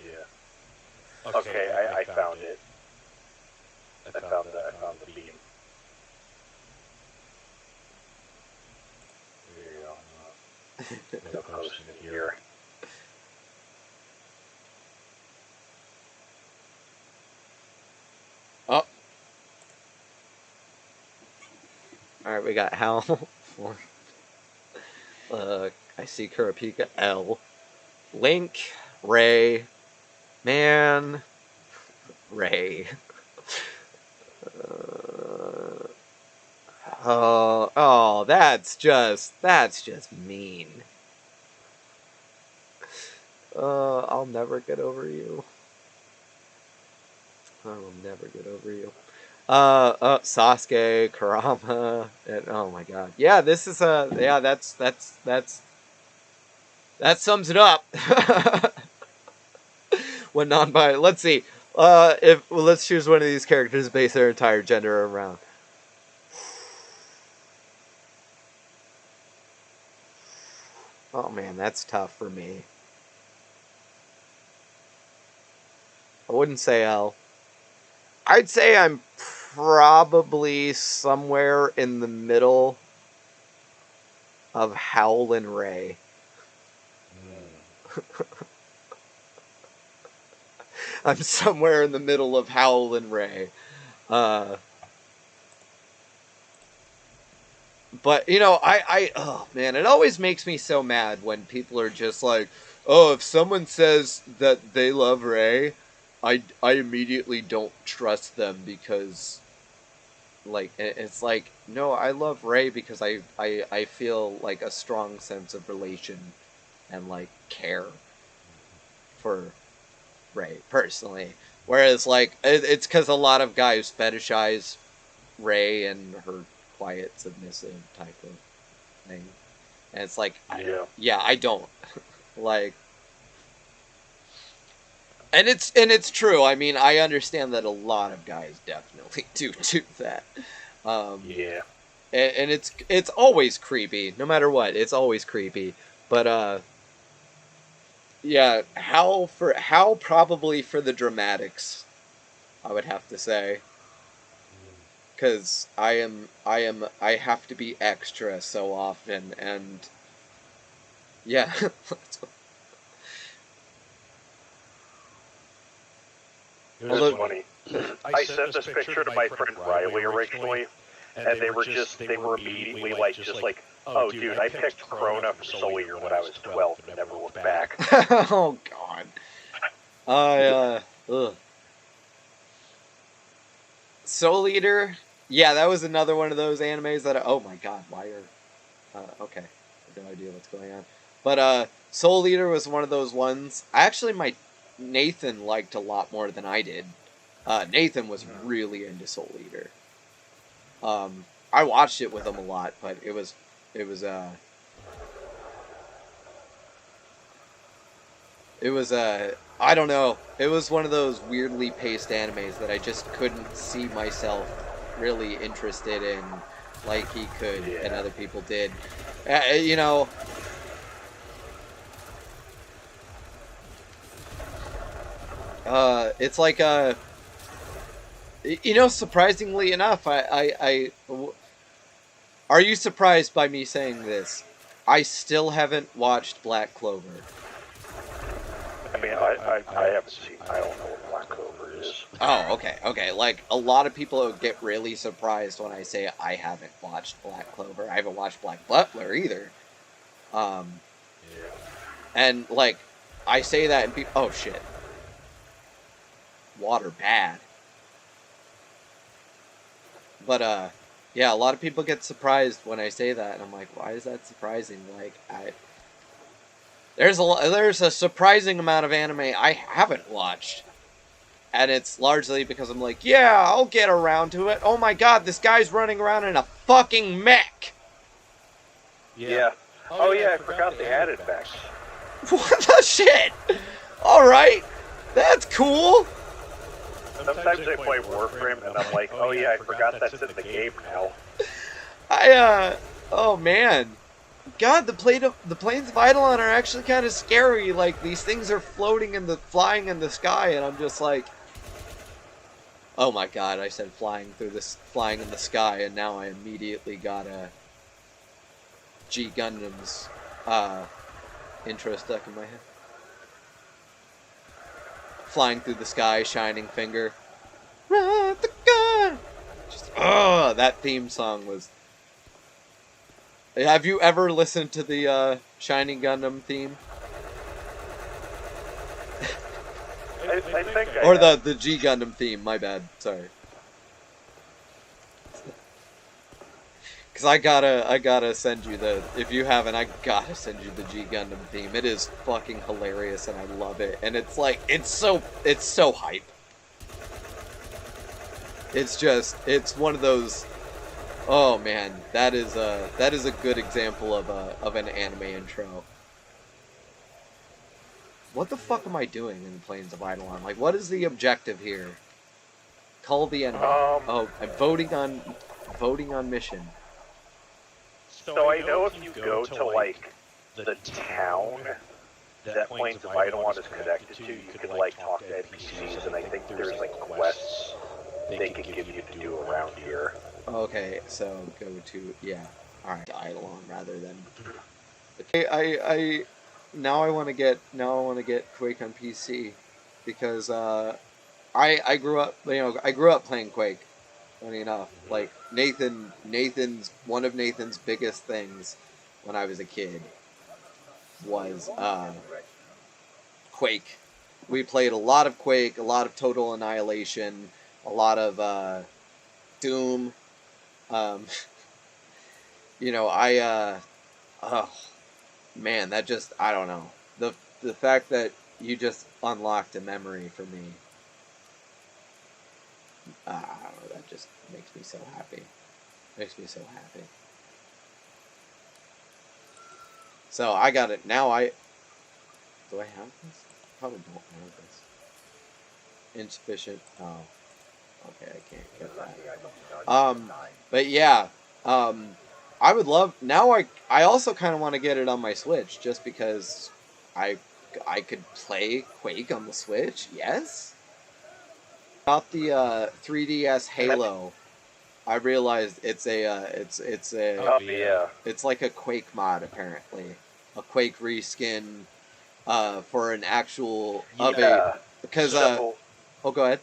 Yeah. Okay, I found it. I found the beam. There you go. I'm posting it here. Oh. Alright, we got Hal. I see Kurapika. L. Link. Ray. Man. Ray. That's just mean. I'll never get over you. I will never get over you. Sasuke, Kurama, and oh my god. Yeah, this is that sums it up. When non-binary, let's see. Let's choose one of these characters to base their entire gender around. Oh man, that's tough for me. I wouldn't say L. I'd say I'm probably somewhere in the middle of Howl and Ray. I'm somewhere in the middle of Howl and Ray. But, oh man, it always makes me so mad when people are just like, oh, if someone says that they love Ray, I immediately don't trust them because, like, it's like, no, I love Ray because I feel, like, a strong sense of relation and, like, care for Ray, personally. Whereas, like, it's because a lot of guys fetishize Ray and her quiet, submissive type of thing. And it's like, I don't. Like, and it's true. I mean, I understand that a lot of guys definitely do that. Yeah. And it's always creepy, no matter what. It's always creepy. But yeah, how probably for the dramatics, I would have to say. Because I have to be extra so often, and yeah. It was funny. I sent this picture to my friend Riley originally, and they were immediately like, oh dude, I picked Crona from Soul Eater when I was 12 and never looked back. Oh god. Soul Eater, yeah, that was another one of those animes that oh my god, why are okay, I have no idea what's going on. But Soul Eater was one of those ones my Nathan liked a lot more than I did. Nathan was really into Soul Eater. I watched it with him a lot, but it was I don't know. It was one of those weirdly paced animes that I just couldn't see myself really interested in like he could and other people did. You know, it's like you know, surprisingly enough, are you surprised by me saying this? I still haven't watched Black Clover. I mean, I haven't seen. I don't know what Black Clover is. Oh, okay. Like, a lot of people get really surprised when I say I haven't watched Black Clover. I haven't watched Black Butler either. And, like, I say that and people... Oh, shit. Water bad. But, yeah, a lot of people get surprised when I say that, and I'm like, why is that surprising? Like, there's a surprising amount of anime I haven't watched. And it's largely because I'm like, yeah, I'll get around to it. Oh my god, this guy's running around in a fucking mech! Yeah. Oh yeah, I forgot they added mechs. What the shit? Alright, that's cool! Sometimes I play Warframe and I'm like, oh yeah, I forgot that's in the game now. Oh man. God, the planes of Eidolon are actually kind of scary. Like, these things are flying in the sky, and I'm just like, oh my god, I said flying in the sky, and now I immediately got a G Gundam's intro stuck in my head. Flying through the sky, shining finger. Run the gun! Just, that theme song was... Have you ever listened to the Shining Gundam theme? I think I Or have. the G Gundam theme, my bad, sorry. Cause I gotta send you if you haven't, I gotta send you the G Gundam theme. It is fucking hilarious and I love it. And it's like, it's so hype. It's one of those, oh man, that is a good example of an anime intro. What the fuck am I doing in the Plains of Eidolon? Like, what is the objective here? Call the enemy. I'm voting on mission. So I know if you go to, like, the town that Plains of Eidolon is connected to, you could, like, talk to NPCs, and I think there's, like, quests they can give you to do around here. Okay, so go to, yeah. Alright, Eidolon rather than... Okay, now I want to get Quake on PC, because, I grew up playing Quake, funny enough. Like, one of Nathan's biggest things when I was a kid was, Quake. We played a lot of Quake, a lot of Total Annihilation, a lot of, Doom. Oh, man, that just, I don't know. The fact that you just unlocked a memory for me, I don't know, that just makes me so happy. Makes me so happy. So, I got it. Now do I have this? Probably don't have this. Insufficient. Oh. Okay, I can't get that. But yeah, I would love, now I also kind of want to get it on my Switch, just because I could play Quake on the Switch, yes? About the 3DS Halo, I realized it's like a Quake mod, apparently. A Quake reskin for an actual because oh, go ahead.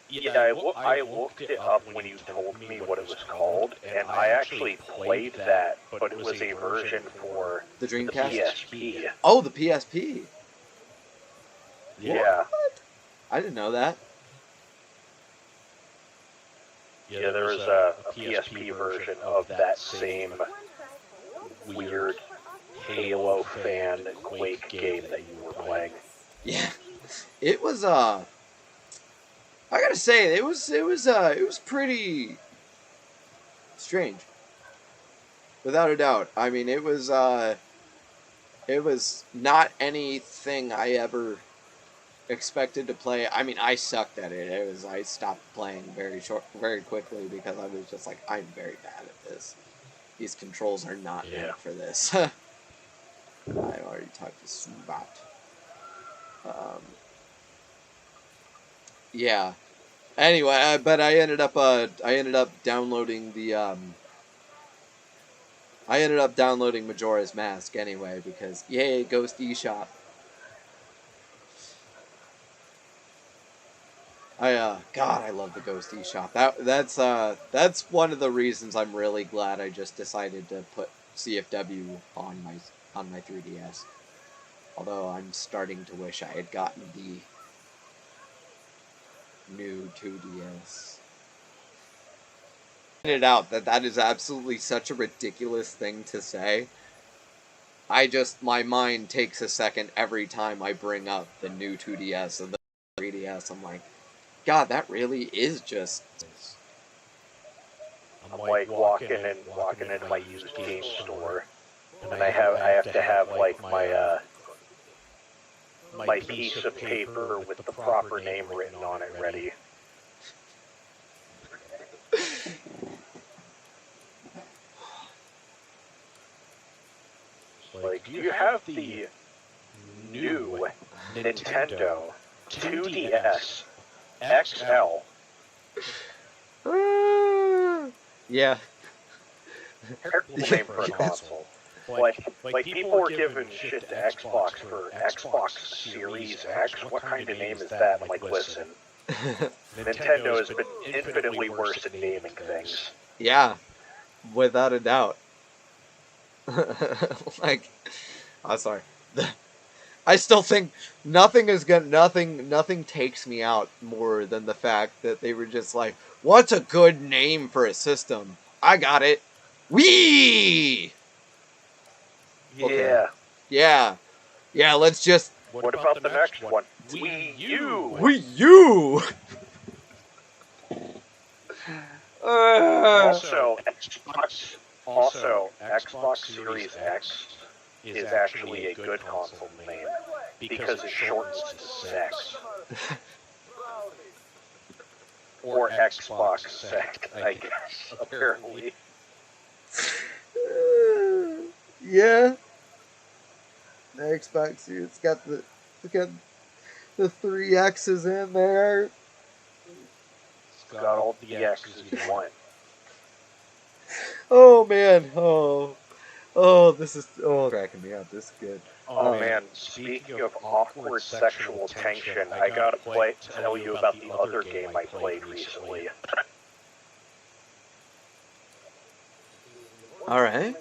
Yeah, I looked it up when you told me what it was called, and I actually played that, but it was a version for the Dreamcast? The PSP. Oh, the PSP? Yeah. What? I didn't know that. Yeah, there was a PSP version of that same weird Halo fan Quake game that you were playing. Yeah. It was, I gotta say, it was pretty strange, without a doubt. I mean, it was not anything I ever expected to play. I mean, I sucked at it. I stopped playing very quickly because I was just like, I'm very bad at this. These controls are not meant for this. I already talked to Subat. Yeah. Anyway, but I ended up downloading Majora's Mask anyway because yay, Ghost eShop. God, I love the Ghost eShop. That's one of the reasons I'm really glad I just decided to put CFW on my 3DS. Although I'm starting to wish I had gotten the new 2DS. Pointed out that is absolutely such a ridiculous thing to say. My mind takes a second every time I bring up the new 2DS and the 3DS. I'm like, God, that really is just. I'm like walking into my used game store, and I have to have like my piece of paper with the proper name written on it ready. Like, do you have the new Nintendo 2DS XL? Yeah. Terrible name for a console. Like people were giving shit to Xbox for Xbox Series X. What kind of name is that? I'm like, listen, Nintendo has been infinitely worse at naming things. Yeah, without a doubt. Like, I'm sorry. I still think nothing takes me out more than the fact that they were just like, what's a good name for a system? I got it. Wii! Yeah. Okay. Yeah, let's just... What about the next one? Wii U! Wii U! Also, Xbox Series X is actually a good console name because it shortens to sex. Or Xbox sex, I guess, apparently. Yeah. The Xbox Series, it's got the 3 X's in there. It's got all the X's you want. Oh man, this is cracking me up. This is good. Oh man, speaking of awkward sexual tension, I gotta tell you about the other game I played recently. Alright.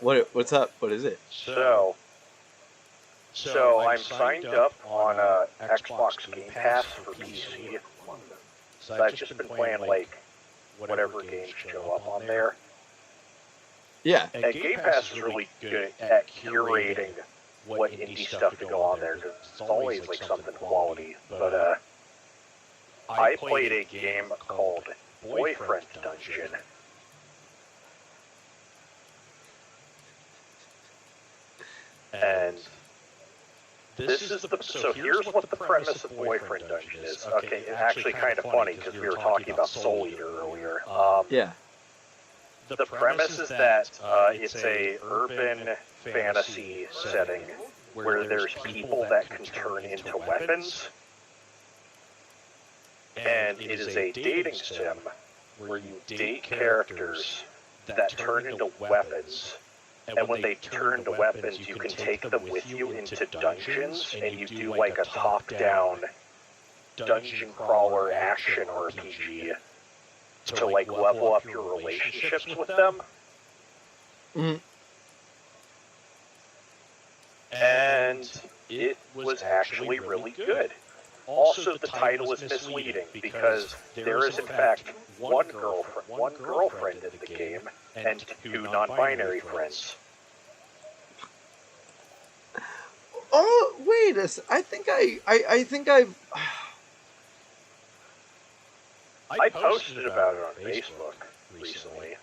What's up? What is it? So I'm signed up on Xbox Game Pass for PC. So I've just been playing like whatever games show up on there. Yeah. And Game Pass is really good at curating what indie stuff to go on there, because it's always like something quality. But I played a game called Boyfriend Dungeon. And this is so here's what the premise of Boyfriend Dungeon is. Okay, it's actually kind of funny because we were talking about Soul Eater earlier. Yeah. The premise is that it's a urban fantasy setting where there's people that can turn into weapons, and it is a dating sim where you date characters that turn into weapons. And when they turn into weapons, you can take them with you into dungeons, and you do like a top-down dungeon crawler action RPG to like level up your relationships with them. Mm. And it was actually really good. Also, the title is misleading because there is in fact one girlfriend in the game and 2 non-binary friends. Oh, wait a second. I think I posted about it on Facebook recently.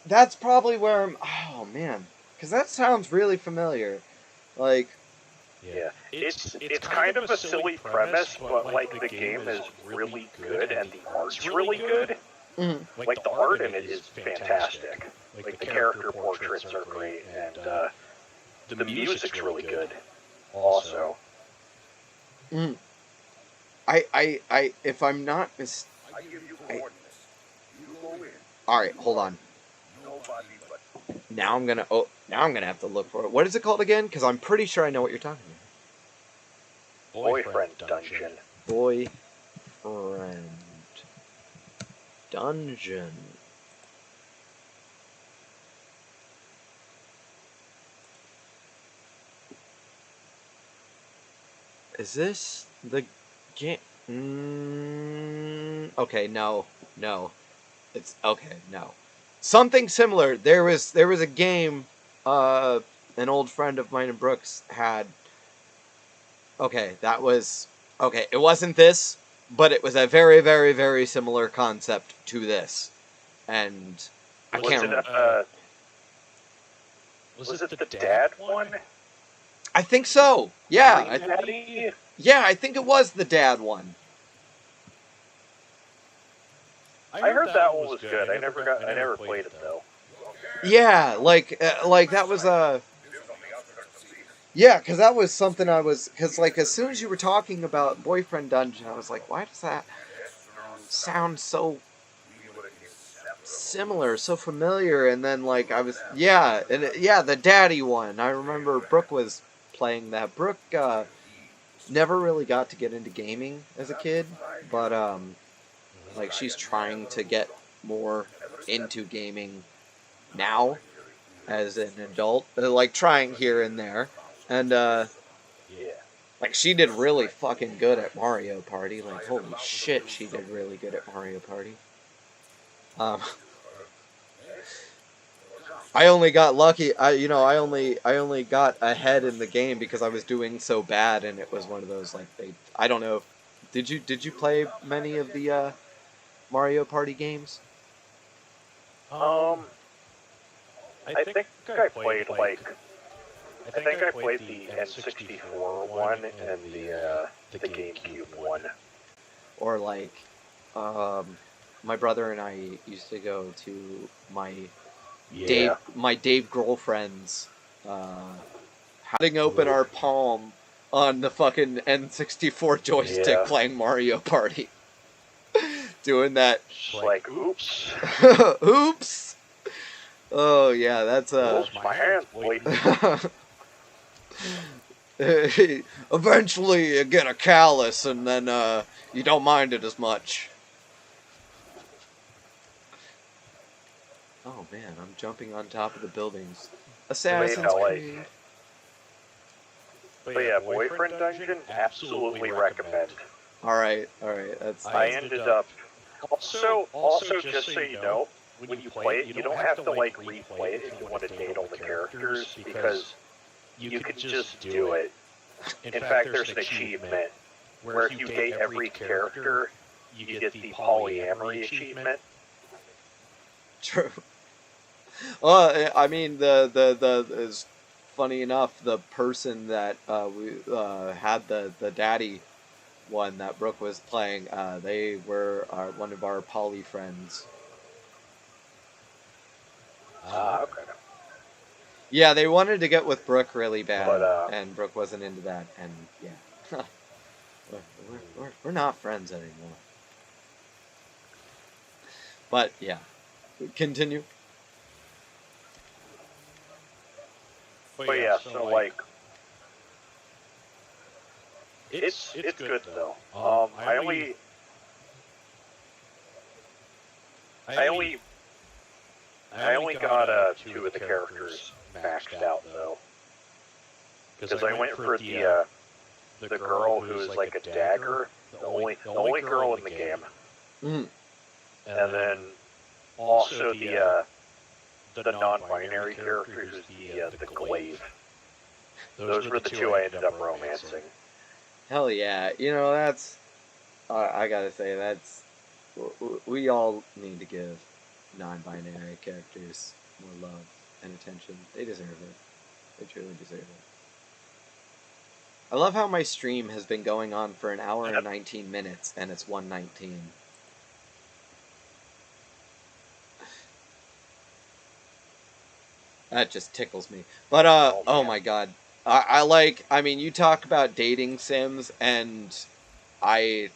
That's probably where I'm... Oh, man. Because that sounds really familiar. Like... Yeah, it's kind of a silly premise, but like the game is really good and the art's really good. Mm. Like the art in it is fantastic. Like the character portraits are great, and the music's really good. Also, Mm. If I'm not all right, hold on. Now I'm gonna have to look for it. What is it called again? Because I'm pretty sure I know what you're talking about. Boyfriend Dungeon. Boyfriend Dungeon. Is this the game? Okay, no. It's okay, no. Something similar. There was a game an old friend of mine and Brooks had. Okay, that was okay, it wasn't this, but it was a very, very, very similar concept to this. And I can't remember. Was it the dad one? I think so. Yeah. Daddy? Yeah, I think it was the dad one. I heard that one was good. I never played it though. Yeah, like that was yeah, because that was something because like as soon as you were talking about Boyfriend Dungeon, I was like, why does that sound so similar, so familiar? And then like I was the daddy one. I remember Brooke was playing that. Brooke never really got to get into gaming as a kid, but like she's trying to get more into gaming now as an adult, like trying here and there. And like she did really fucking good at Mario Party. Like holy shit, she did really good at Mario Party. I only got lucky. I only got ahead in the game because I was doing so bad, and it was one of those like I don't know. Did you play many of the Mario Party games? I think I played the N64 one and the GameCube one. Or like, my brother and I used to go to my Dave Grohl cutting open our palm on the fucking N64 joystick playing Mario Party. Doing that. Like, oops. Oops! Oh, yeah, that's my hands bleeding. Eventually you get a callus and then you don't mind it as much. Oh man, I'm jumping on top of the buildings. Assassin's Creed. But yeah, Boyfriend Dungeon, absolutely recommend. Alright, that's... I ended up... Also, just so you know, when you play it, you don't have to, like, replay it if you want to date all the characters, because you can just do it. In fact, there's an achievement where if you date every character, you get the polyamory achievement. True. Well, I mean, the is funny enough, the person that we had the daddy one that Brooke was playing, they were one of our poly friends. Okay. Yeah, they wanted to get with Brooke really bad, and Brooke wasn't into that, and yeah. we're not friends anymore. But, yeah. Continue. But yeah, so like... It's good though. I only got 2 of the characters maxed out though, because I went for the girl who is like a dagger, the only girl in the game, and then also the non-binary character who's the glaive. Those were the 2 I ended up romancing. Hell yeah, you know, I gotta say, we all need to give non-binary characters more love and attention. They deserve it. They truly deserve it. I love how my stream has been going on for an hour and 19 minutes, and it's 1:19. That just tickles me. But, oh my god. I mean, you talk about dating sims, and I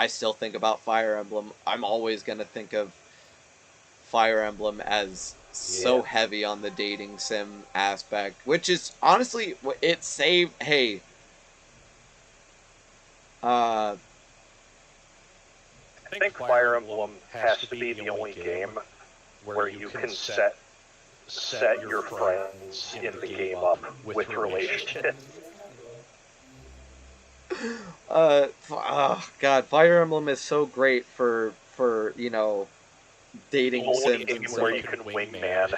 still think about Fire Emblem. I'm always gonna think of Fire Emblem as so heavy on the dating sim aspect, which is, honestly, it saved, hey, I think Fire Emblem has to be the only game where you can set your friends in the game up with relationships. Oh god, Fire Emblem is so great for you know, dating sims and stuff. Where you can wingman.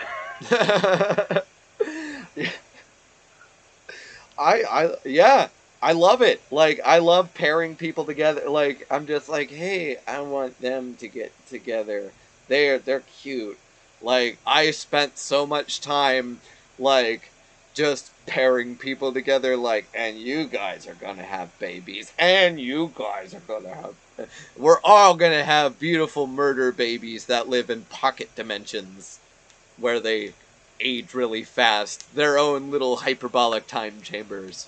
Yeah, I love it. Like, I love pairing people together. Like, I'm just like, hey, I want them to get together. They're cute. Like, I spent so much time, like, just pairing people together, like, and you guys are gonna have babies, and you guys are gonna have... We're all gonna have beautiful murder babies that live in pocket dimensions, where they age really fast. Their own little hyperbolic time chambers.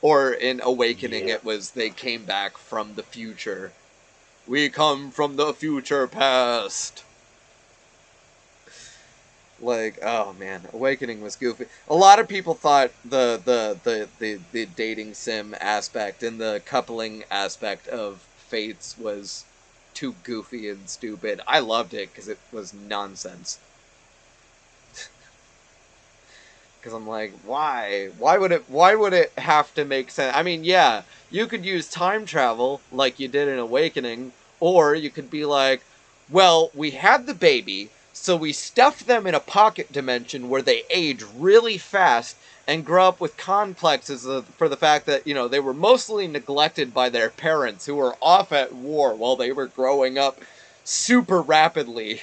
Or in Awakening, it was they came back from the future. We come from the future past. Like, oh man, Awakening was goofy. A lot of people thought the dating sim aspect and the coupling aspect of Fates was too goofy and stupid. I loved it because it was nonsense. Because I'm like, why? Why would it have to make sense? I mean, yeah, you could use time travel like you did in Awakening, or you could be like, well, we had the baby, so we stuffed them in a pocket dimension where they age really fast and grow up with complexes for the fact that, you know, they were mostly neglected by their parents who were off at war while they were growing up super rapidly.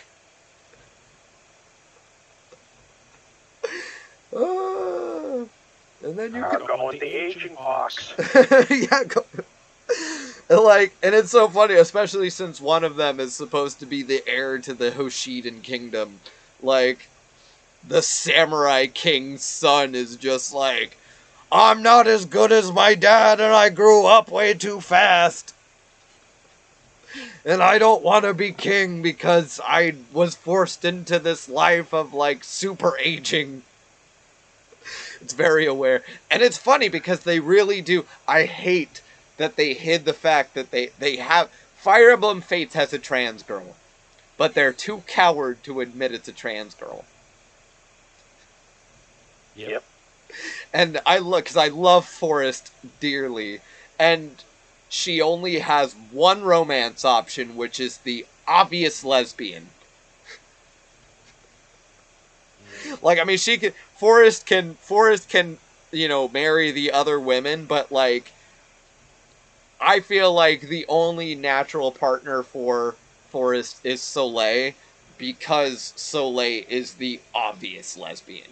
And then you could go with the aging box. Yeah, and it's so funny, especially since one of them is supposed to be the heir to the Hoshiden kingdom. Like, the Samurai King's son is just like, I'm not as good as my dad, and I grew up way too fast. And I don't want to be king because I was forced into this life of, like, super aging. It's very aware. And it's funny because they really do. I hate that they hid the fact that they have... Fire Emblem Fates has a trans girl. But they're too coward to admit it's a trans girl. Yep. And I look, because I love Forrest dearly. And she only has one romance option, which is the obvious lesbian. Like, I mean, Forrest can, you know, marry the other women, but, like, I feel like the only natural partner for Forrest is Soleil, because Soleil is the obvious lesbian.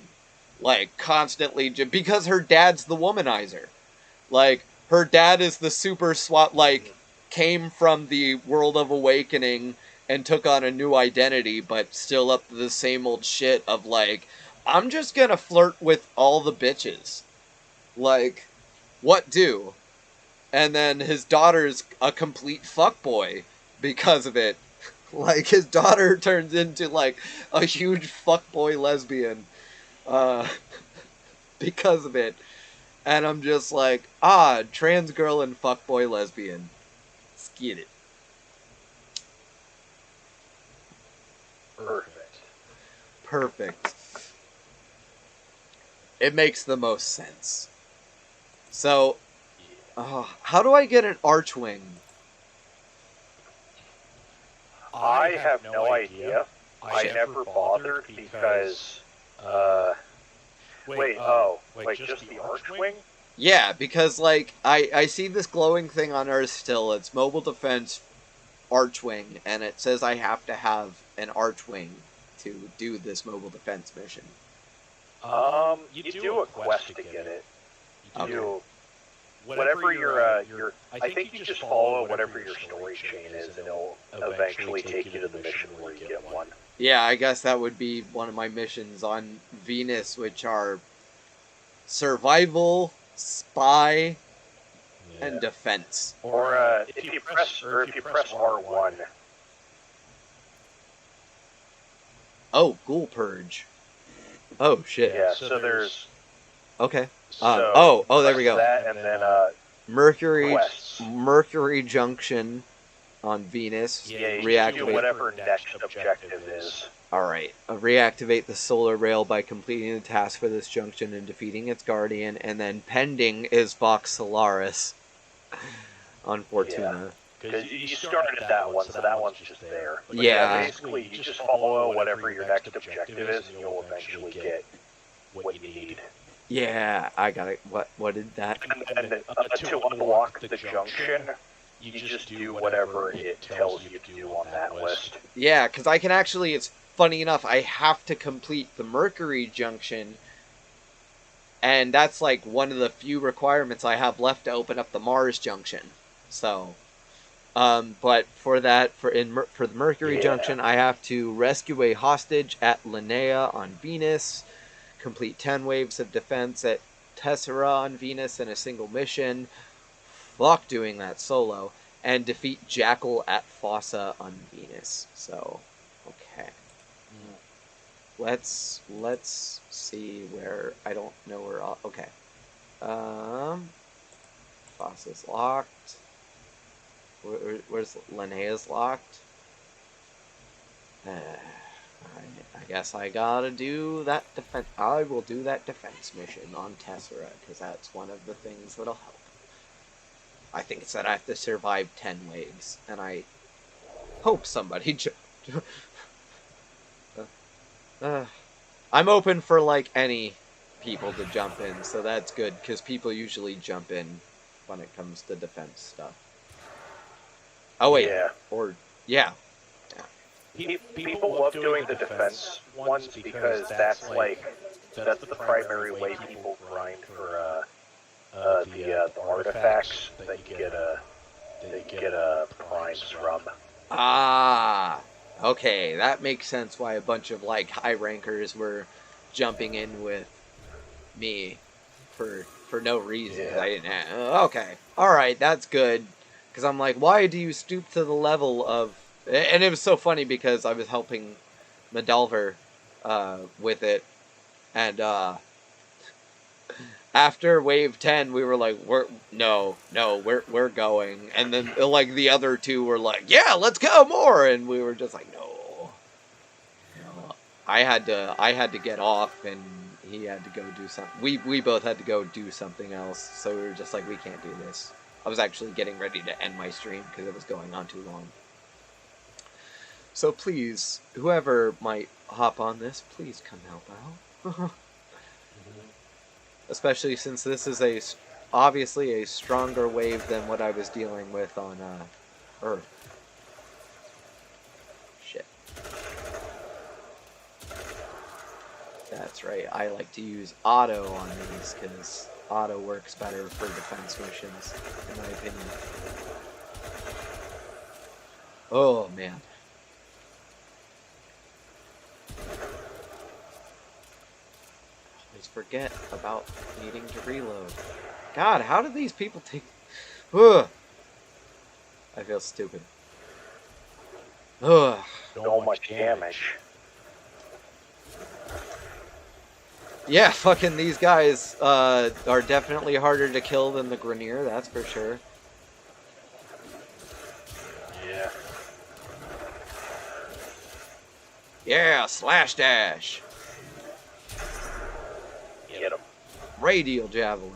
Like, constantly, because her dad's the womanizer. Like, her dad is the super swap, like, came from the world of Awakening and took on a new identity, but still up to the same old shit of, like, I'm just gonna flirt with all the bitches. Like, what do? And then his daughter's a complete fuckboy because of it. Like, his daughter turns into, like, a huge fuckboy lesbian. Because of it. And I'm just like, trans girl and fuckboy lesbian. Let's get it. Perfect. It makes the most sense. So, how do I get an Archwing? I have no idea. I never bothered because, wait, just the Archwing? Yeah, because, like, I see this glowing thing on Earth still. It's mobile defense archwing, and it says I have to have an archwing to do this mobile defense mission. You do a quest to get it. You Okay. do whatever your. I think you just follow whatever your story chain is, and it'll eventually take you to the mission where you get one. Yeah, I guess that would be one of my missions on Venus, which are survival, spy, and defense. Or if you press R1. Oh, Ghoul Purge. Oh shit. Yeah. So there's. Okay. So there we go. That and then Mercury quests. Mercury Junction on Venus. Yeah, you reactivate. do whatever next objective is. Alright. Reactivate the solar rail by completing the task for this junction and defeating its guardian, and then pending is Vox Solaris on Fortuna. Because you started that one, so that one's just there. But Yeah. basically, you just follow whatever your next objective is, and you'll eventually get what you need. Yeah, I got it. What did that? And then to unlock the junction, you just do whatever it tells you to do on that list. Yeah, because I can actually, it's funny enough, I have to complete the Mercury Junction, and that's like one of the few requirements I have left to open up the Mars Junction. So, but for that, for the Mercury Junction, I have to rescue a hostage at Linnea on Venus, complete 10 waves of defense at Tessera on Venus in a single mission. Fuck doing that solo. And defeat Jackal at Fossa on Venus. So, okay. Let's see where, I don't know where, okay. Fossa's locked. Where's Linnea's locked? I guess I gotta do that defense. I will do that defense mission on Tessera, because that's one of the things that'll help. I think it said I have to survive 10 waves, and I hope somebody I'm open for, like, any people to jump in, so that's good, because people usually jump in when it comes to defense stuff. Oh, wait. Yeah. Or, yeah. People love doing the defense ones because that's the primary way people grind for the artifacts that you get primes from. Ah, okay, that makes sense why a bunch of, like, high rankers were jumping in with me for no reason. Yeah. I didn't. Okay, all right, that's good. Because I'm like, why do you stoop to the level of? And it was so funny because I was helping Medalver with it, and after wave 10, we were like, we're going, and then like the other two were like, yeah, let's go more, and we were just like, no. I had to get off, and he had to go do something. We both had to go do something else, so we were just like, we can't do this. I was actually getting ready to end my stream because it was going on too long. So please, whoever might hop on this, please come help out. Especially since this is obviously a stronger wave than what I was dealing with on Earth. Shit. That's right, I like to use auto on these because auto works better for defense missions, in my opinion. Oh, man. Always forget about needing to reload. God, how do these people take... Ugh. I feel stupid. Ugh. So much damage. Yeah, fucking these guys are definitely harder to kill than the Grenier, that's for sure. Yeah. Yeah, slash dash. Get him. Radial javelin.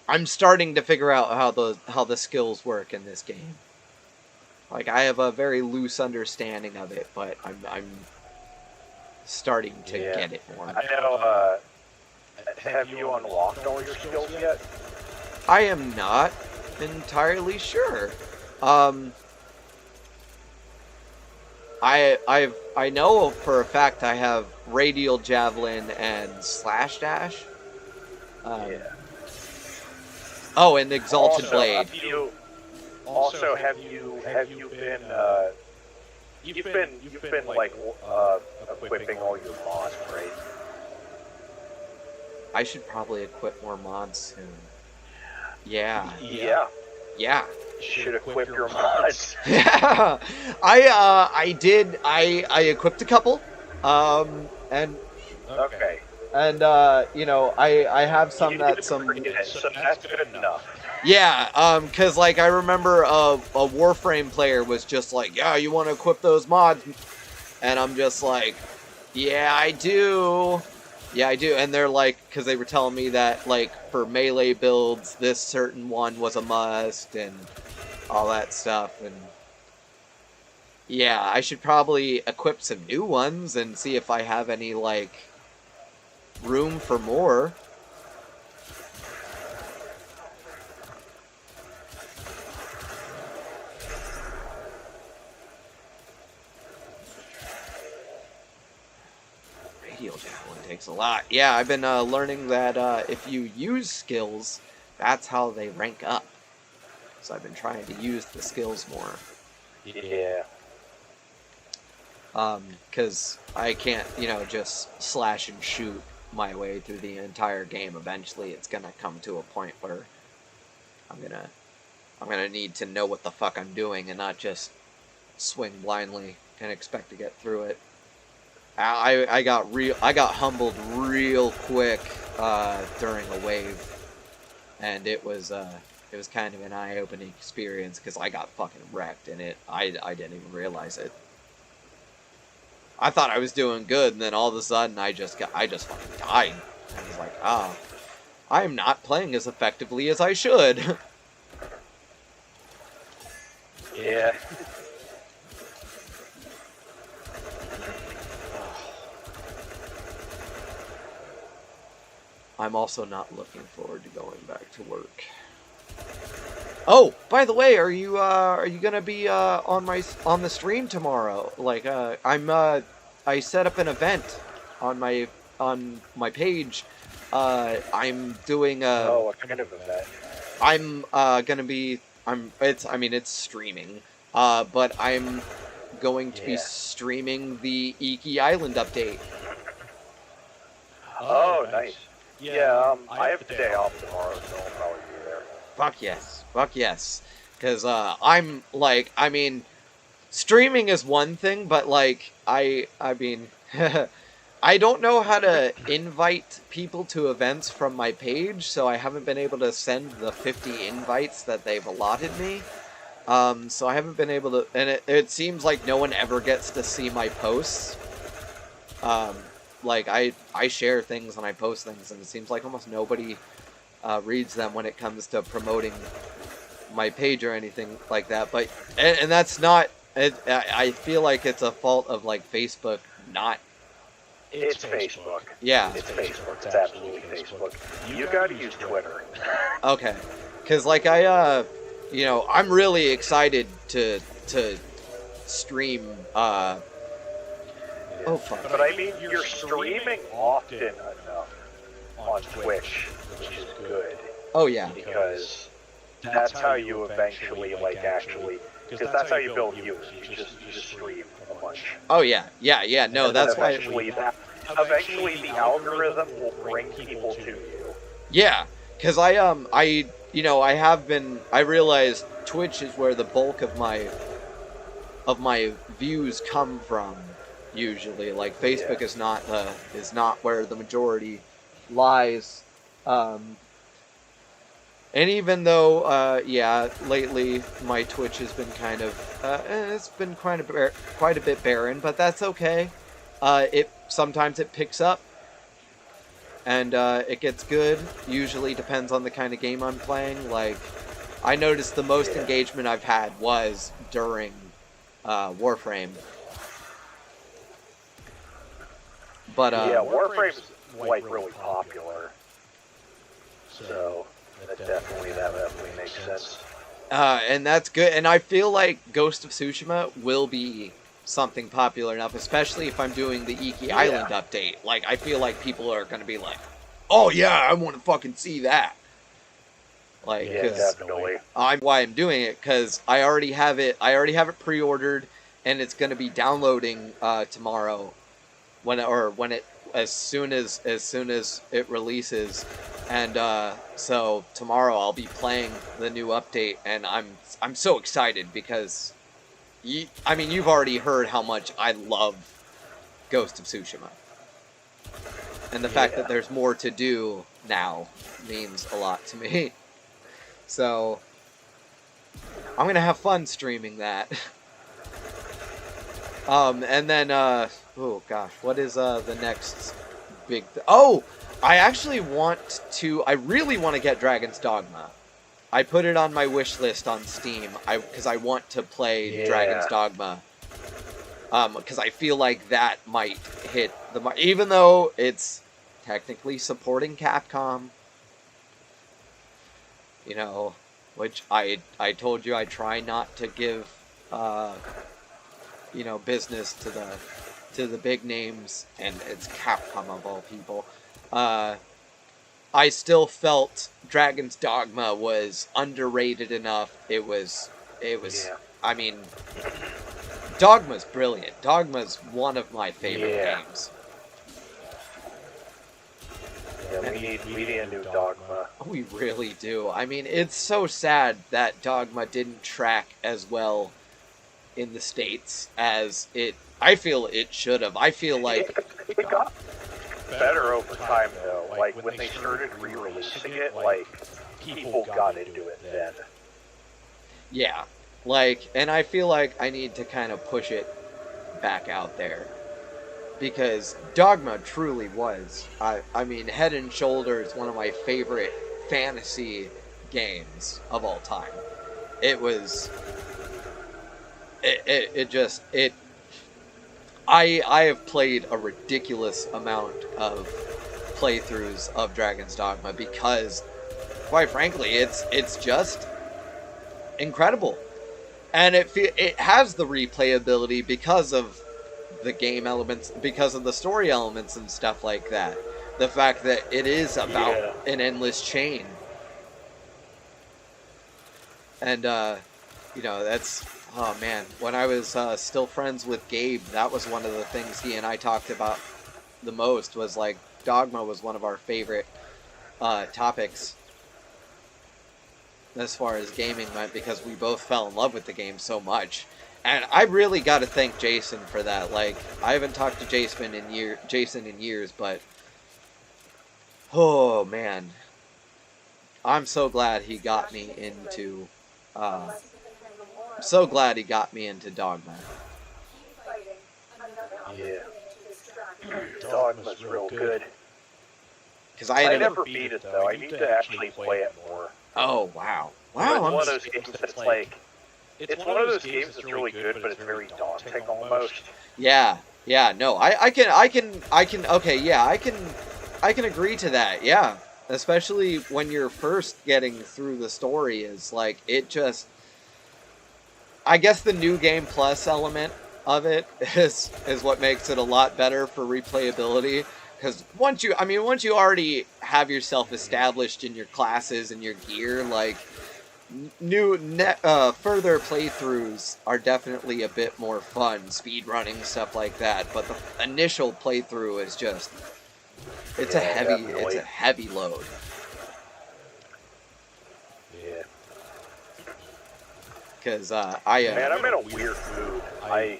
I'm starting to figure out how the skills work in this game. Like, I have a very loose understanding of it, but I'm starting to get it more. I know, have you unlocked all your skills yet? I am not entirely sure. I know for a fact I have radial javelin and slash dash. Yeah. Oh, and exalted Also, blade. have you been you've been like equipping all your mods, right? I should probably equip more mods soon. Yeah. Yeah. Yeah. You should equip your mods. I did. I equipped a couple. And Okay. you know, I have some that some. So that's good enough. Yeah, cause like I remember a Warframe player was just like, yeah, you want to equip those mods, and I'm just like, yeah, I do. Yeah, I do. And they're like, because they were telling me that, like, for melee builds, this certain one was a must, and all that stuff. And yeah, I should probably equip some new ones and see if I have any, like, room for more. Radial javelin takes a lot. Yeah, I've been learning that if you use skills, that's how they rank up. So I've been trying to use the skills more. Yeah. Because I can't, you know, just slash and shoot my way through the entire game. Eventually, it's gonna come to a point where I'm gonna need to know what the fuck I'm doing and not just swing blindly and expect to get through it. I got humbled real quick during a wave, and it was kind of an eye-opening experience because I got fucking wrecked, and I didn't even realize it. I thought I was doing good, and then all of a sudden I just fucking died. I was like, I am not playing as effectively as I should. Yeah. I'm also not looking forward to going back to work. Oh, by the way, are you gonna be on the stream tomorrow? Like, I set up an event on my page. I'm doing a. Oh, what kind of event? I'm gonna be. It's streaming. But I'm going to be streaming the Iki Island update. Oh, nice. Yeah, I have the day off tomorrow, so I'll probably be there. Fuck yes. Fuck yes. Because, I'm, like, I mean, streaming is one thing, but, like, I mean, I don't know how to invite people to events from my page, so I haven't been able to send the 50 invites that they've allotted me. So I haven't been able to, and it seems like no one ever gets to see my posts. Like, I share things and I post things, and it seems like almost nobody reads them when it comes to promoting my page or anything like that. But and that's not. I feel like it's a fault of like Facebook not. It's Facebook. Yeah. It's Facebook. It's absolutely Facebook. You gotta use Twitter. Okay. Because like you know, I'm really excited to stream. Oh fuck. But I mean, you're streaming often enough on Twitch, which is good. Oh yeah. Because that's how you eventually, like, actually, because that's how you build views. You just stream a bunch. Oh yeah. Yeah. No, And that's then why. Eventually, the algorithm will bring people to you. Yeah, because you know, I realized Twitch is where the bulk of my views come from. Usually, like Facebook is not where the majority lies. And even though, lately my Twitch has been kind of, it's been quite a bit barren, but that's okay. Sometimes it picks up, and it gets good. Usually depends on the kind of game I'm playing. Like, I noticed the most engagement I've had was during Warframe. But Warframe's like really popular. So that definitely makes sense. And that's good. And I feel like Ghost of Tsushima will be something popular enough, especially if I'm doing the Iki Island update. Like, I feel like people are going to be like, oh yeah, I want to fucking see that. Like, Yeah, definitely. Why I'm doing it, because I already have it pre-ordered, and it's going to be downloading tomorrow, as soon as it releases, and so tomorrow I'll be playing the new update, and I'm so excited because, you've already heard how much I love Ghost of Tsushima, and the fact that there's more to do now means a lot to me. So I'm gonna have fun streaming that. And then oh gosh, what is the next big I really want to get Dragon's Dogma. I put it on my wish list on Steam because I want to play Dragon's Dogma. Because I feel like that might hit the mark, even though it's technically supporting Capcom. You know, which I told you I try not to give business to the big names, and it's Capcom of all people. I still felt Dragon's Dogma was underrated enough. It was. I mean, Dogma's brilliant. Dogma's one of my favorite games. Yeah, we need a new Dogma. We really do. I mean, it's so sad that Dogma didn't track as well in the States as I feel it should have. I feel like it got better over time, though. Like, when they started re-releasing it, like, people got into it then. Yeah. Like, and I feel like I need to kind of push it back out there. Because Dogma truly was, I mean, head and shoulders one of my favorite fantasy games of all time. It was, I have played a ridiculous amount of playthroughs of Dragon's Dogma because, quite frankly, it's just incredible. And it has the replayability because of the game elements, because of the story elements and stuff like that. The fact that it is about an endless chain. And, that's, oh man, when I was still friends with Gabe, that was one of the things he and I talked about the most, was like, Dogma was one of our favorite topics as far as gaming went, because we both fell in love with the game so much. And I really got to thank Jason for that. Like, I haven't talked to Jason in years, but oh man, I'm so glad he got me into. So glad he got me into Dogma. Yeah, Dogma's real good. Because I never beat it though. I need to actually play it more. Oh wow! It's one of those games that's like. It's one of those games that's really good, but it's very daunting almost. Yeah, no, I can agree to that, yeah. Especially when you're first getting through the story, is like, it just, I guess the new game plus element of it is what makes it a lot better for replayability. Because once you already have yourself established in your classes and your gear, like, further playthroughs are definitely a bit more fun, speedrunning, stuff like that, but the initial playthrough is just, it's a heavy load. Yeah. Because man, I'm in a weird mood. I'm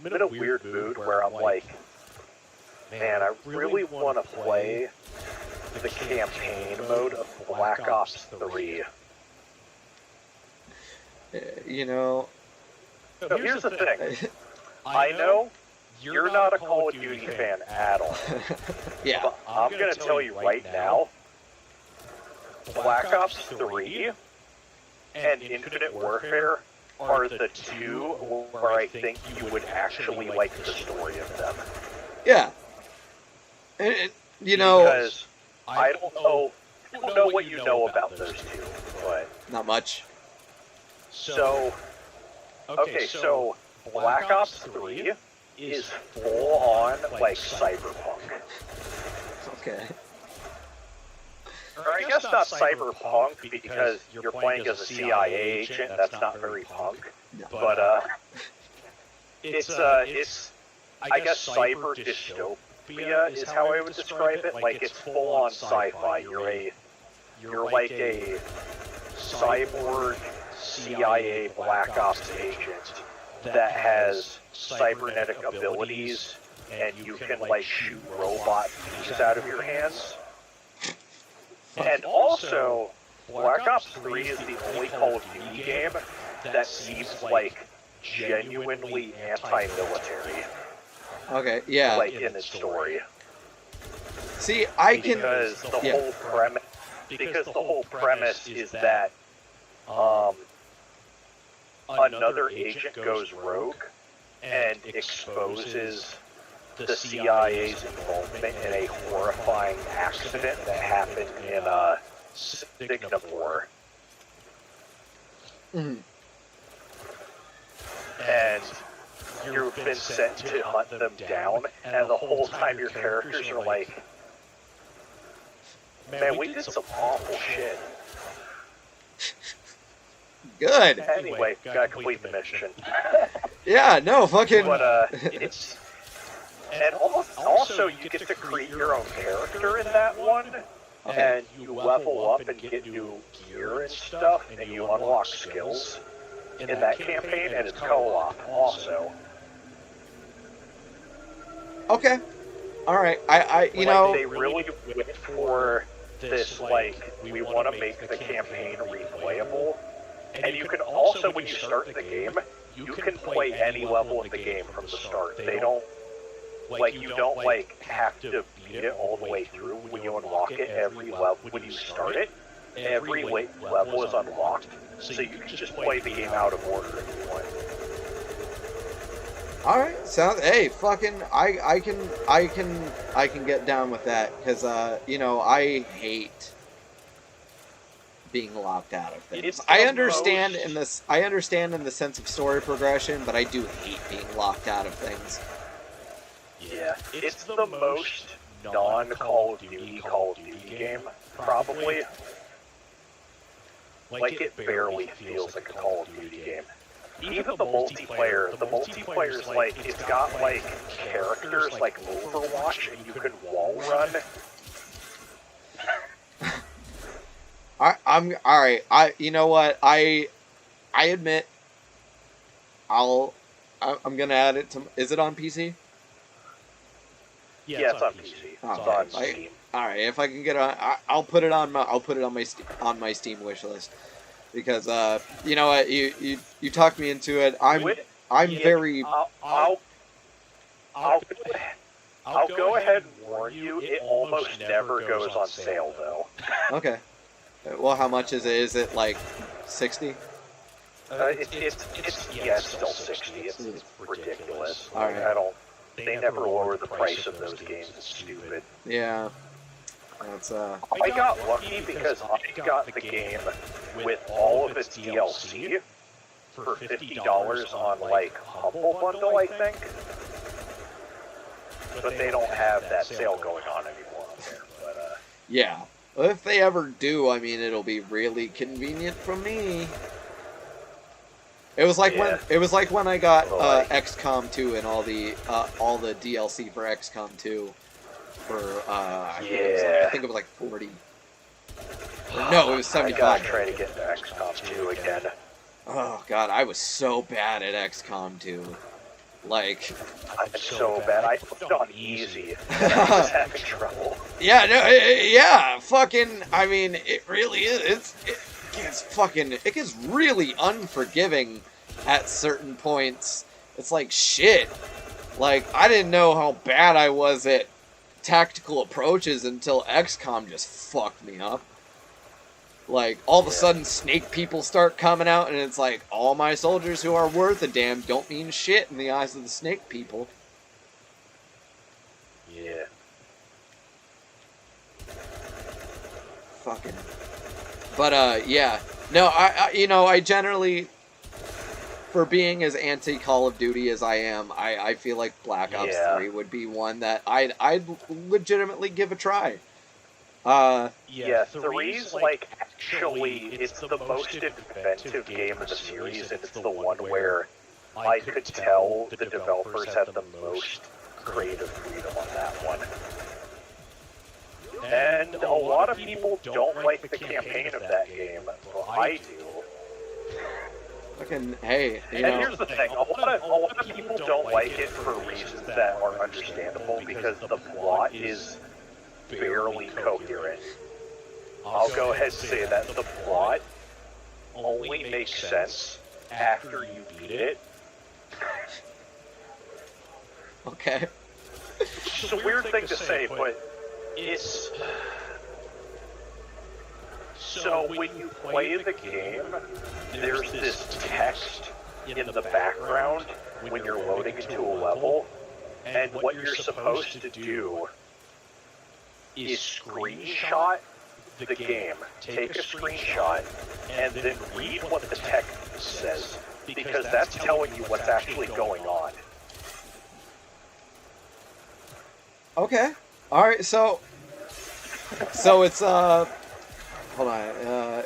in a weird mood where I'm like, man, I really want to play the campaign mode of Black Ops 3. So here's the thing. I know you're not a Call of Duty fan at all. Yeah. But I'm going to tell you right now, Black Ops 3 and Infinite Warfare are the two where I think you would actually like the story of them. Yeah. Because I don't know what you know about those two, but Not much. so Black Ops 3 is full on like cyberpunk. Okay. Or I guess not cyberpunk because you're playing as a CIA agent. And that's not very punk. No. But it's I guess cyber dystopia is how I would describe it. Like it's full on sci-fi. You're like a cyborg CIA Black Ops agent that has cybernetic abilities, and you can like shoot robot bees out of your hands. And also, Black Ops 3 is the only Call of Duty game that seems like genuinely anti-military. Okay, yeah. Like in its story. See, I can... Because the whole premise is that another agent goes rogue and exposes the CIA's involvement in a horrifying accident that happened in Singapore. Mhm. And you've been sent to hunt them down, and the whole time your characters are like, man, we did some awful shit. Good. Anyway, gotta complete the mission. Yeah, no, fucking... But, it's... And also, you get to create your own character in that one, and you level up and get new gear and stuff, and you unlock skills in that campaign, and it's co-op also. Okay. Alright, you like, know... they really went for this, like, we want to make the campaign replayable, and you can also, when you start the game, you can play any level of the game from the start. They don't, like, you don't, like, have to beat it all the way through when you unlock it. Every level, when you start it, every level is unlocked, so you can just play the game out of order if you want. Alright, sounds... Hey, fucking... I can get down with that, because, you know, I hate being locked out of things. I understand in the sense of story progression, but I do hate being locked out of things. Yeah, it's the most non-Call of Duty game, probably. Like, it barely feels like a Call of Duty game. Even the multiplayer is like, it's got, like, characters like Overwatch, and you can wall run. I'm alright. You know what? I admit, I'm gonna add it to... Is it on PC? Yeah, it's on PC. It's on Steam. Alright, if I can get on, I'll put it on my Steam wish list, because you know what, you talked me into it. I'll go ahead and warn you. It almost never goes on sale though. Okay. Well, how much is it? Is it like 60? It's still 60. It's ridiculous. All right. They never lower the price of those games. It's stupid. Yeah. That's I got lucky because I got the game with all of its DLC for $50 on like Humble Bundle, I think. But they don't have that sale going on anymore on there. But yeah. Well, if they ever do, I mean, it'll be really convenient for me. It was like when I got XCOM 2 and all the DLC for XCOM 2 for I think it was like 40. No, it was 75. I gotta try to get to XCOM 2 again. Oh god, I was so bad at XCOM 2. Like, I'm so bad. I put it on easy. And I was having trouble. Yeah, no, yeah, fucking. I mean, it really is. It gets really unforgiving at certain points. It's like shit. Like, I didn't know how bad I was at tactical approaches until XCOM just fucked me up. Like, all of a sudden, snake people start coming out, and it's like, all my soldiers who are worth a damn don't mean shit in the eyes of the snake people. Yeah. fucking. But yeah, no, I generally, for being as anti Call of Duty as I am, I feel like Black Ops 3 would be one that I'd legitimately give a try. Yeah, 3's like actually, it's the most inventive game in the series. It's the one where I could tell the developers had the most creative freedom on that one. And a lot of people don't like the campaign of that game, but I do. Fucking, hey, and here's the thing, a lot of people don't like it for reasons that are understandable, because the plot is barely coherent. I'll go ahead and say that the plot only makes sense after you beat it. Okay. It's a weird thing to say, but it's... So when you play the game, there's this text in the background when you're loading into a level, and what you're supposed to do is screenshot the game, take a screenshot, and then read what the text says, because that's telling you what's actually going on. Okay. Alright, so it's, hold on,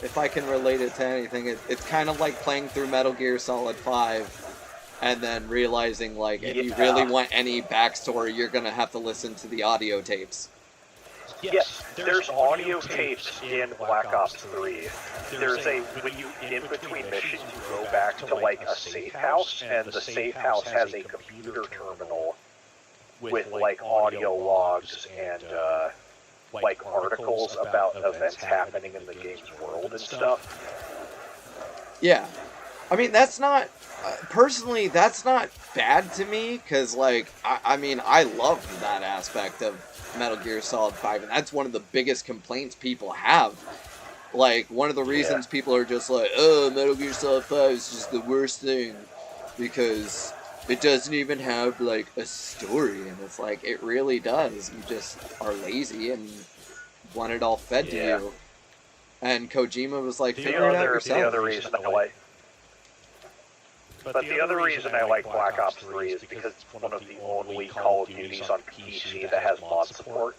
if I can relate it to anything, it's kind of like playing through Metal Gear Solid 5, and then realizing, like, if you really want any backstory, you're gonna have to listen to the audio tapes. Yes, there's audio tapes in Black Ops 3. There's when you, in between missions, you go back to, like, a safe house, and the safe house has a computer terminal with, like, audio logs and, like, articles about events happening in the game's world and stuff. Yeah. I mean, that's not... personally, that's not bad to me, because, like, I mean, I love that aspect of Metal Gear Solid 5, and that's one of the biggest complaints people have. Like, one of the reasons people are just like, oh, Metal Gear Solid 5 is just the worst thing, because it doesn't even have, like, a story, and it's like, it really does. You just are lazy and want it all fed to you. And Kojima was like, figure it out yourself. The other reason I like... But the other reason I like Black Ops 3 is because it's one of the only Call of Duties on PC that has mod support.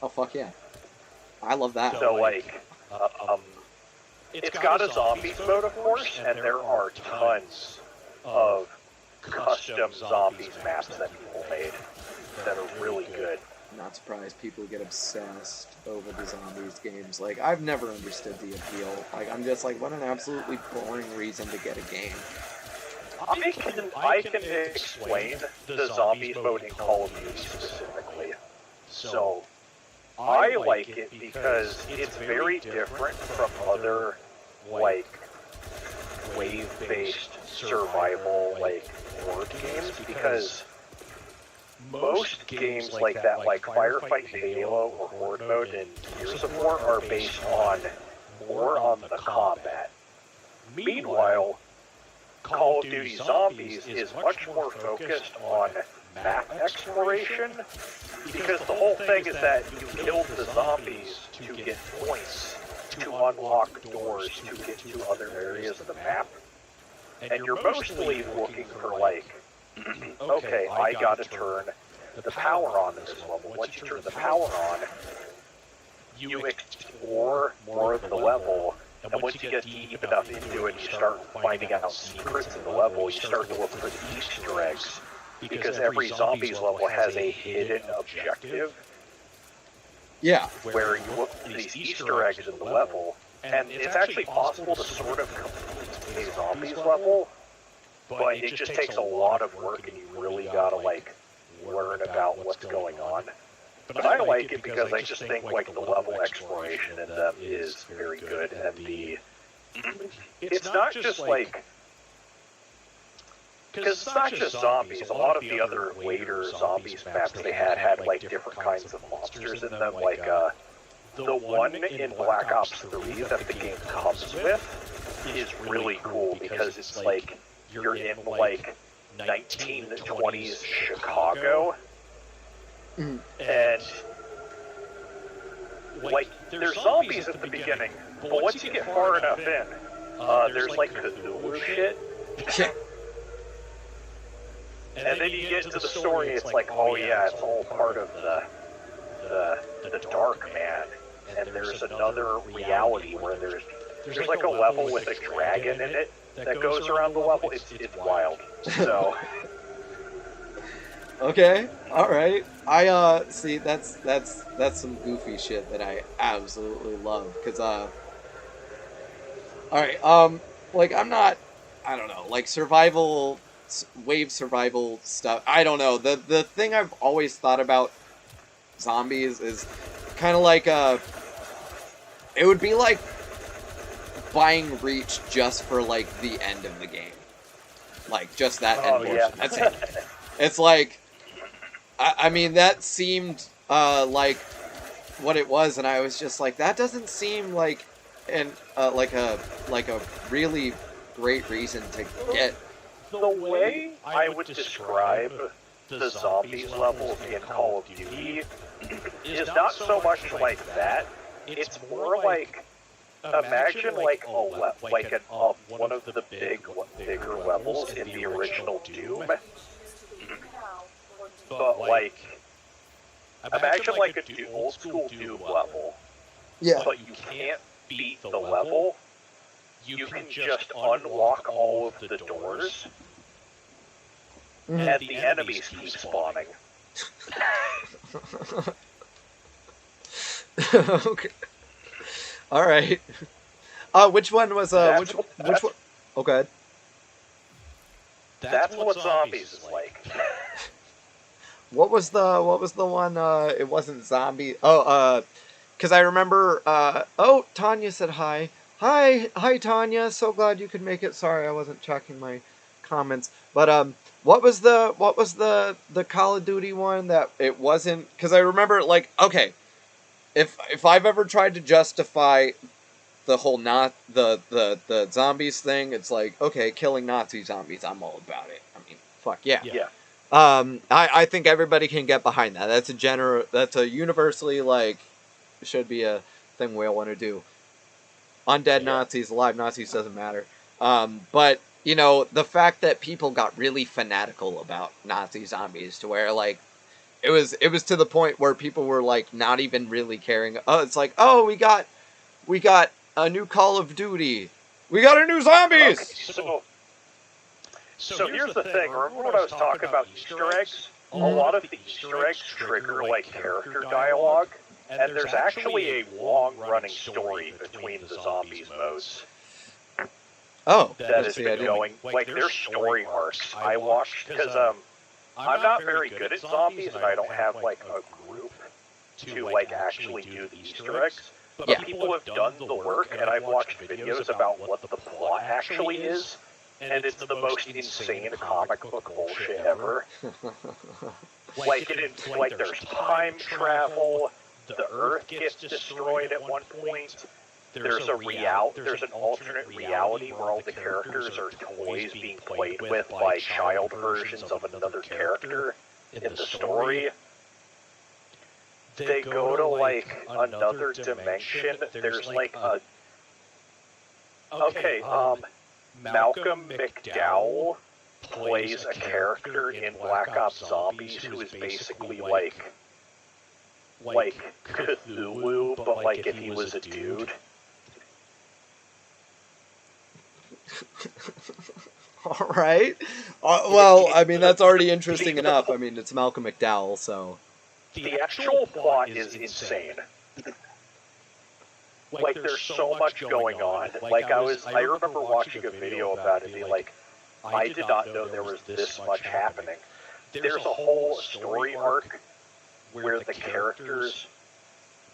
Oh, fuck yeah. I love that. So, like, it's got a zombies mode, of course, and there are tons of custom zombies maps that people made that are really good. Not surprised people get obsessed over the zombies games. Like, I've never understood the appeal. Like, I'm just like, what an absolutely boring reason to get a game. I can explain the zombies mode in Call of Duty specifically. So, I like it because it's very different from other, like, wave-based survival, like, horde games, because most games like that, like Firefight Halo or Horde mode and Gears of War, are based more on the combat. Meanwhile, Call of Duty Zombies is much more focused on map exploration, because the whole thing is that you kill the zombies to get points, to unlock doors, to get to other areas of the map. And you're mostly looking for, like, okay, I gotta turn the power on in this level. Once you turn the power on, you explore more of the level. And once you get deep enough into it, you start finding out secrets in the level, you start to look for the Easter eggs. Because every zombies level has a hidden objective. Yeah. Where you look for these Easter eggs in the level, and it's actually possible to sort of complete a zombies level, but it just takes a lot of work, and you really gotta, like, learn about what's going on. But I like it because I just think, like, the level exploration in them is very good, and it's not just, like, because it's not just zombies. A lot of the other later zombies maps they had, like, different kinds of monsters in them, like, the one in Black Ops 3 that the game comes with is really cool, because it's, like, you're in, like, 1920s Chicago, and like, there's zombies at the beginning, but once you get far enough in, there's like Cthulhu shit. And then you get into the story, it's like, oh yeah, it's all part of the dark man. And there's another reality where there's like a level with a dragon in it that goes around the level. It's wild. So Okay, alright. I see that's some goofy shit that I absolutely love. Cause alright, like I'm not, I don't know, like wave survival stuff. I don't know. The thing I've always thought about zombies is kind of like it would be like buying Reach just for like the end of the game, like just that end portion. Yeah. That's it. It's like, I mean, that seemed like what it was, and I was just like, that doesn't seem like like a really great reason to get. the way I would describe the zombies levels in Call of Duty is not so much like that. It's more like, imagine like one of the bigger levels in the original Doom, but like, imagine like a old school Doom level. Yeah. But you can't beat the level. You can just unlock all of the doors, and the enemies keep spawning. Okay. All right. Which one was which one? Okay. That's what zombies is like. What was the one? It wasn't zombie. Oh, because I remember. Oh, Tanya said hi. Hi, Tanya. So glad you could make it. Sorry, I wasn't checking my comments. But what was the Call of Duty one that it wasn't? Because I remember, like, okay, if I've ever tried to justify the whole the zombies thing, it's like, okay, killing Nazi zombies, I'm all about it. I mean, fuck yeah. Yeah. I think everybody can get behind that. That's a universally, like, should be a thing we all want to do. Undead Nazis, alive Nazis, doesn't matter. But, you know, the fact that people got really fanatical about Nazi zombies to where, like, it was to the point where people were, like, not even really caring. Oh, it's like, oh, we got a new Call of Duty. We got a new zombies! Okay, so here's the thing. Remember when I was talking about Easter eggs? A lot of the Easter eggs trigger, like, character dialogue. And there's actually a long-running story between the zombies modes. Oh, that has been going, like, their story arcs. I watched, because I'm not very good at zombies, and I don't have, like, a group to, like, actually do the Easter eggs. But people have done the work, and I've watched videos about what the plot actually is, and it's the most insane comic book bullshit ever. Like, there's time travel. The Earth gets destroyed at one point. There's an alternate reality where all the characters are toys being played with by child versions of another character in the story. They go to, like, another dimension. There's, like, Malcolm McDowell plays a character in Black Ops Zombies who is basically, like Cthulhu, but, like, if he was a dude. All right. Well, I mean, that's already interesting enough. I mean, it's Malcolm McDowell, so. The actual plot is insane. Like, there's so much going on. Like, I remember watching a video about it, and, like, I did not know there was this much happening. There's a whole story arc where the characters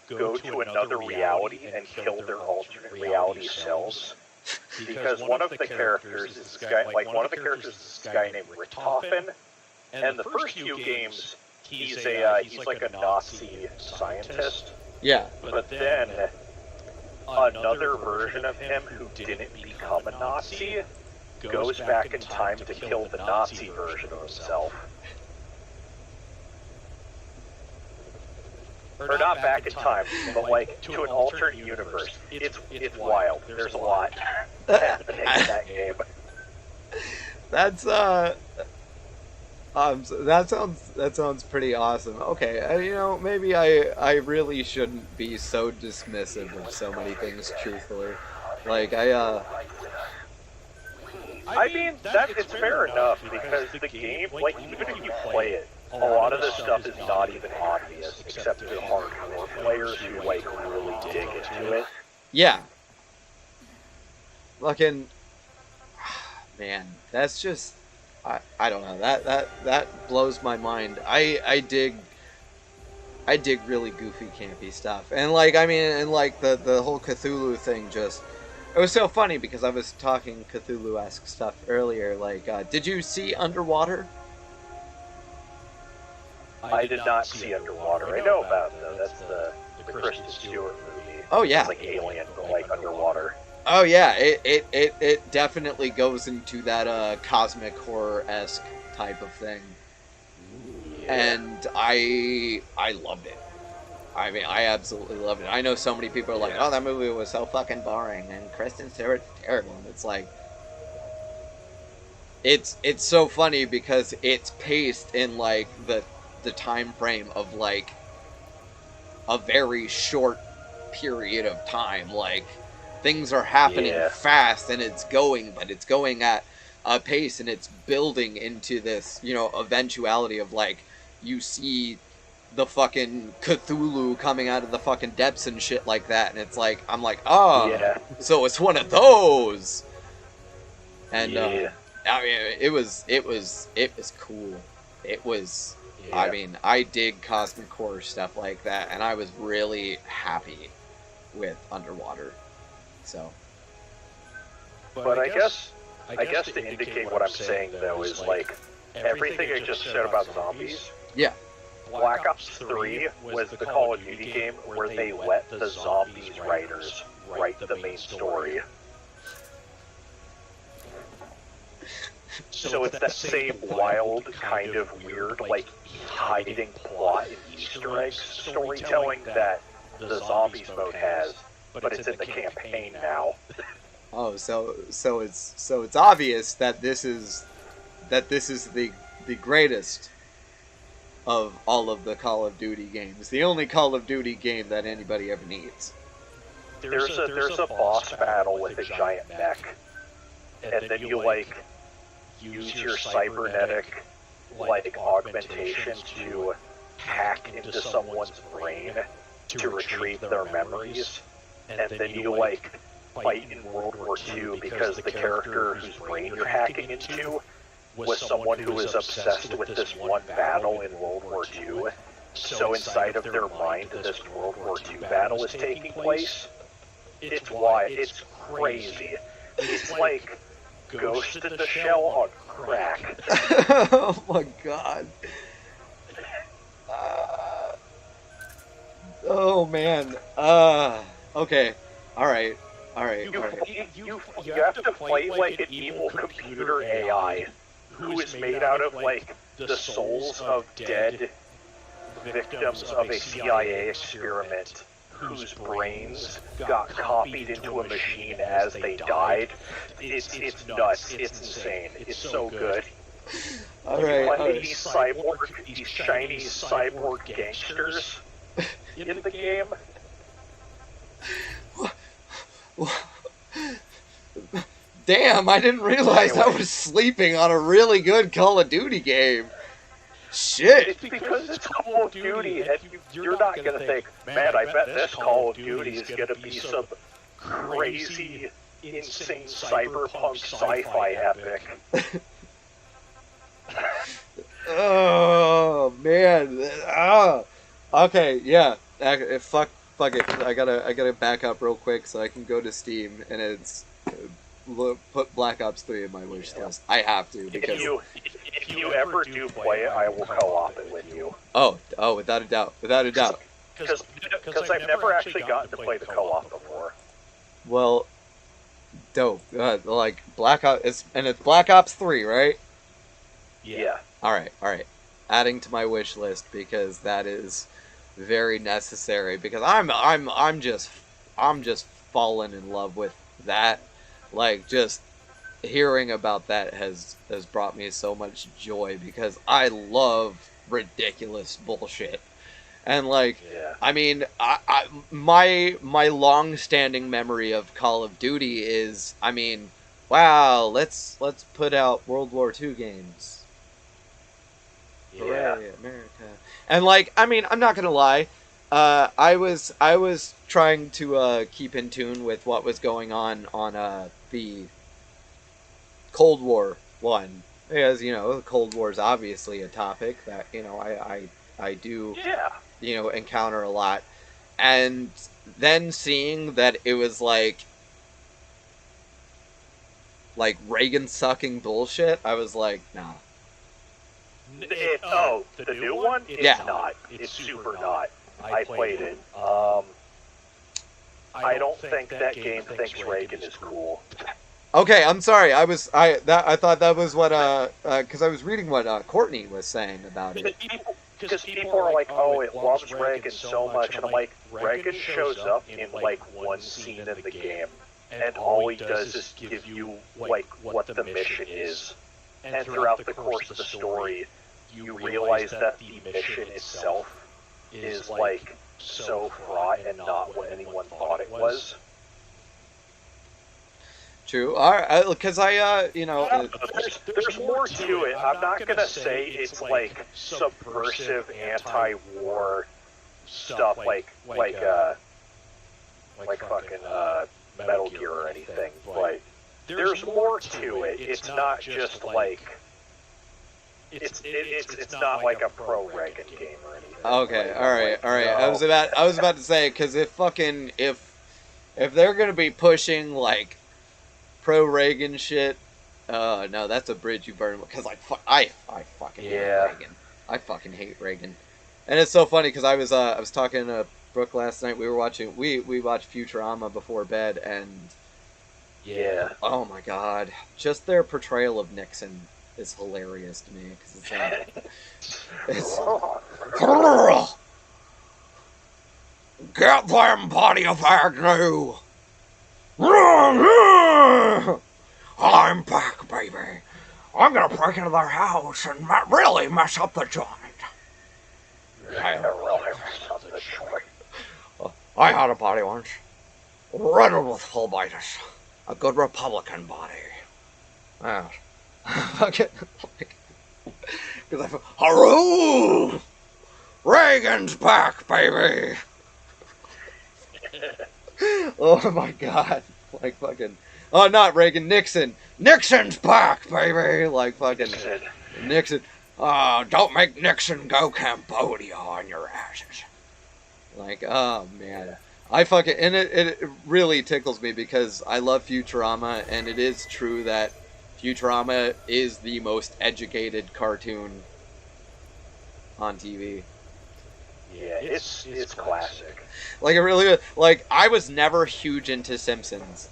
go to another reality and kill their alternate reality selves. Because one of the characters is this guy named Richtofen, and the first few games he's like a Nazi scientist. Yeah. But then another version of him who didn't become a Nazi goes back in time to kill the Nazi version of himself. or not back in time, but like to an alternate universe. It's wild. There's a lot happening in that game. That's that sounds pretty awesome. Okay, maybe I really shouldn't be so dismissive of so many things. Truthfully, like I mean, it's fair enough because the game, like, even if you play it, a lot of this stuff is not even obvious, except to hardcore players who, like, really dig into it. Yeah. Fucking, man, that's just, I don't know, that blows my mind. I dig really goofy, campy stuff, and like, I mean, and like the whole Cthulhu thing just. It was so funny because I was talking Cthulhu-esque stuff earlier. Like, did you see Underwater? I did not see Underwater. I know about it, though. That's the Kristen Stewart movie. Oh, yeah. It's like Alien, but like underwater. Oh, yeah. It definitely goes into that cosmic horror-esque type of thing. Yeah. And I loved it. I mean, I absolutely loved it. I know so many people are like, oh, that movie was so fucking boring, and Kristen Stewart's terrible. And it's like, it's so funny because it's paced in, like, the time frame of, like, a very short period of time. Like, things are happening fast, and it's going at a pace, and it's building into this, eventuality of, like, you see the fucking Cthulhu coming out of the fucking depths and shit like that, and it's like, I'm like, so it's one of those. And I mean, it was cool. It was. I mean, I dig cosmic horror stuff like that, and I was really happy with Underwater. So. But I guess to indicate what I'm saying though is like everything I just said about zombies. Yeah. Black Ops 3 was the Call of Duty game where they let the zombies writers write the main story. So it's that same wild, kind of weird, like, hiding plot and Easter eggs storytelling that the Zombies mode has, but it's in the campaign now. Oh, so it's obvious that this is the greatest of all of the Call of Duty games. The only Call of Duty game that anybody ever needs. There's a boss battle with a giant mech, and then you, like, use your cybernetic, like, augmentation to hack into someone's brain to retrieve their memories, and then you, like, fight in World War II because the character whose brain you're hacking into was someone who was obsessed with this one battle in World War II. So inside of their mind, this World War II battle is taking place. It's wild. It's crazy. It's like Ghost in the Shell on crack. Oh my god. Oh man. Okay. Alright. You have to fight like an evil computer AI who is made out of, like, the souls of dead victims of a CIA experiment whose brains got copied into a machine as they died. It's nuts. It's insane. It's so good. Alright. These Chinese cyborg gangsters in the game. Damn, I didn't realize I was sleeping on a really good Call of Duty game. Shit. It's because it's Call of Duty, and you're not gonna think, man, I bet this Call of Duty is gonna be some crazy, insane cyberpunk sci-fi epic. Oh man. Okay, yeah. Fuck it. I gotta back up real quick so I can go to Steam, and it's put Black Ops 3 in my wish list. I have to, because if you ever do play it, I will co-op it with you. Oh, without a doubt. Because I've never actually gotten to play the co-op before. Well, dope. Like Black Ops, it's Black Ops 3, right? Yeah. All right. Adding to my wish list, because that is very necessary, because I'm just fallen in love with that. Like, just hearing about that has brought me so much joy, because I love ridiculous bullshit. And like, Yeah. I mean, my long-standing memory of Call of Duty is, I mean, wow, let's put out World War II games. Yeah. Hooray, America. And like, I mean, I'm not gonna lie, I was trying to keep in tune with what was going on the Cold War one, because the Cold War is obviously a topic that I do Yeah. encounter a lot, and then seeing that it was like Reagan sucking bullshit, I was like, nah. The new one? It's Yeah. not. It's super not. I played it. I don't think that game thinks Reagan is cool. Okay, I'm sorry. I thought that was what because I was reading what Courtney was saying about it. Because people are like, oh, it loves Reagan so much, and I'm like, Reagan shows up in like one scene in the game, and all he does is give you like what the mission is, and throughout the course of the story, you realize that the mission itself is like so fraught and not what anyone thought it was. True. All right, because There's more to it. I'm not gonna say it's like subversive anti-war stuff like fucking Metal Gear or anything, but there's more to it. It's not just like it's not like a pro-Reagan game or anything. Okay, Like, all right. no. I was about to say, because if they're gonna be pushing like pro Reagan shit, no, that's a bridge you burn. Because I fucking hate Reagan. I fucking hate Reagan. And it's so funny because I was talking to Brooke last night. We watched Futurama before bed, and Yeah. oh my god, just their portrayal of Nixon is hilarious to me, because it's get them body of Agnew. I'm back, baby. I'm gonna break into their house and really mess up the joint. I had a body once, riddled with phlebitis. A good Republican body. Yeah. Fucking, because I feel, Haru! Reagan's back, baby! Oh my god. Like fucking, oh, not Reagan, Nixon! Nixon's back, baby! Like fucking, Nixon. Oh, don't make Nixon go Cambodia on your asses. Like, oh man. I fucking, and it really tickles me because I love Futurama, and it is true that Futurama is the most educated cartoon on TV. Yeah, it's classic. Like, it really, like, I was never huge into Simpsons.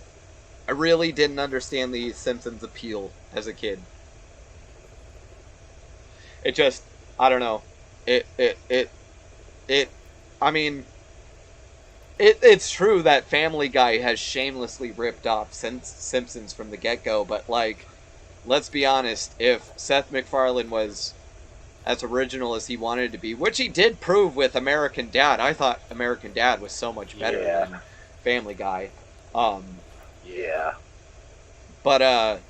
I really didn't understand the Simpsons appeal as a kid. It just, I don't know. I mean, it's true that Family Guy has shamelessly ripped off Simpsons from the get-go, but, like, let's be honest, if Seth MacFarlane was as original as he wanted to be, which he did prove with American Dad. I thought American Dad was so much better than Family Guy. Yeah. But,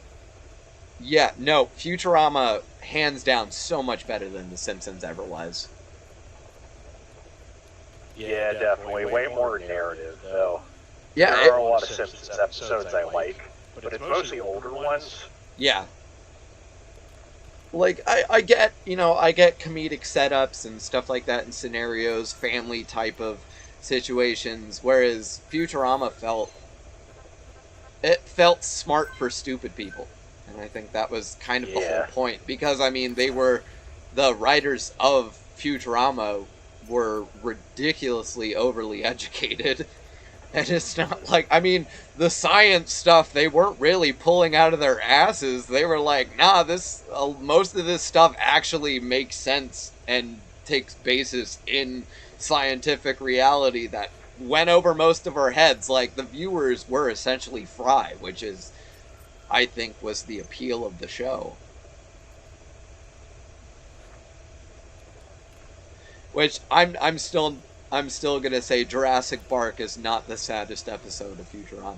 yeah, no, Futurama, hands down, so much better than The Simpsons ever was. Yeah, definitely. Way more narrative, though. Yeah, There are a lot of Simpsons episodes I like, but it's mostly older ones. yeah. Like, I get, I get comedic setups and stuff like that in scenarios, family type of situations, whereas Futurama felt smart for stupid people. And I think that was kind of the whole point, because, I mean, the writers of Futurama were ridiculously overly educated. And it's not like, I mean, the science stuff, they weren't really pulling out of their asses. They were like, nah, most of this stuff actually makes sense and takes basis in scientific reality that went over most of our heads. Like, the viewers were essentially Fry, which is, I think, was the appeal of the show. Which I'm still gonna say Jurassic Park is not the saddest episode of Futurama.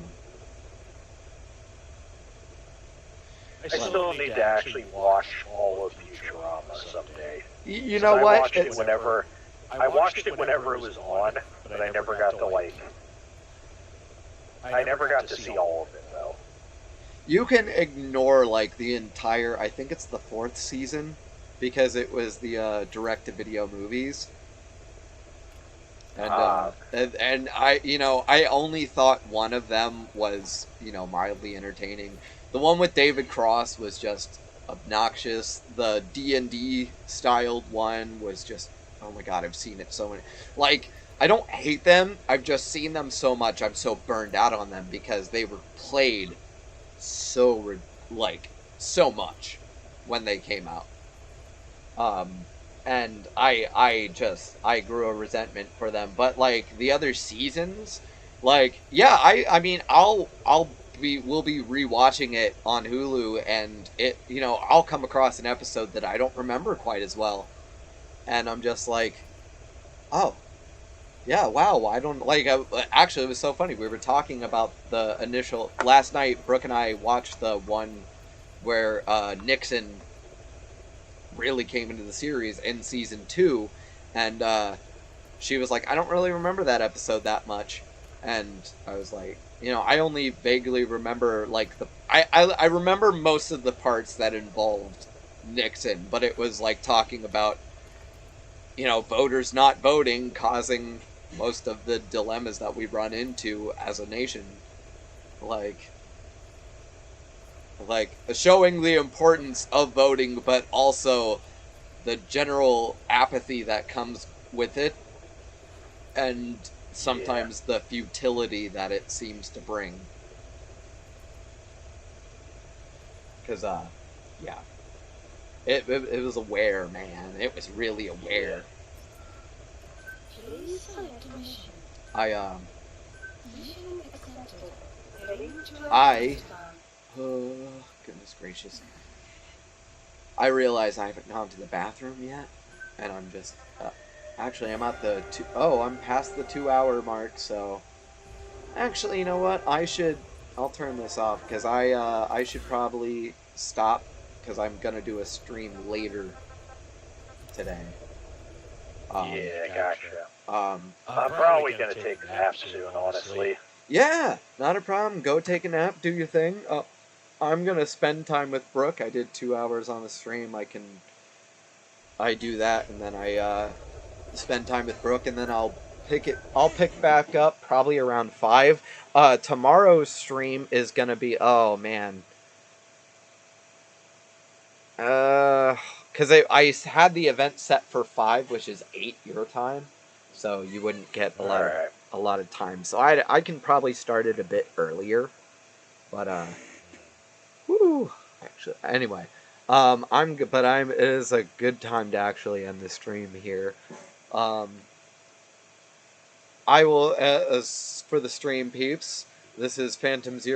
I still need to actually watch all of Futurama someday. You know what? I watched it whenever it was on, but I never got to I never got to see all of it though. You can ignore like the entire. I think it's the 4th season, because it was the direct-to-video movies. And I only thought one of them was mildly entertaining. The one with David Cross was just obnoxious. The D&D styled one was just, oh my god, I've seen it so many. Like, I don't hate them, I've just seen them so much, I'm so burned out on them because they were played so much when they came out. And I grew a resentment for them. But like the other seasons, like, yeah, I mean we'll be rewatching it on Hulu, and it I'll come across an episode that I don't remember quite as well, and I'm just like, oh yeah, wow, I don't like. Actually, it was so funny. We were talking about the initial last night. Brooke and I watched the one where Nixon really came into the series in season 2, and she was like, I don't really remember that episode that much, and I was like, I only vaguely remember like I remember most of the parts that involved Nixon, but it was like talking about voters not voting causing most of the dilemmas that we run into as a nation, like showing the importance of voting, but also the general apathy that comes with it, and sometimes the futility that it seems to bring. Because, yeah. It was aware, man. It was really aware. Please select a mission. Mission accepted. Heading to I- Afghanistan. Oh, goodness gracious. I realize I haven't gone to the bathroom yet, and I'm just... actually, I'm at the I'm past the 2-hour mark, so... Actually, you know what? I'll turn this off, because I should probably stop, because I'm gonna do a stream later today. Yeah, gotcha. Um, I'm probably gonna take a nap soon, honestly. Yeah, not a problem. Go take a nap, do your thing. I'm gonna spend time with Brooke. I did 2 hours on the stream. I do that, and then I spend time with Brooke, and then I'll pick back up probably around 5. Tomorrow's stream is gonna be, oh man. Because I had the event set for 5, which is 8 your time, so you wouldn't get a lot of time. So I can probably start it a bit earlier, but actually, anyway, it is a good time to actually end the stream here. I will, as for the stream peeps, this is Phantom Zero.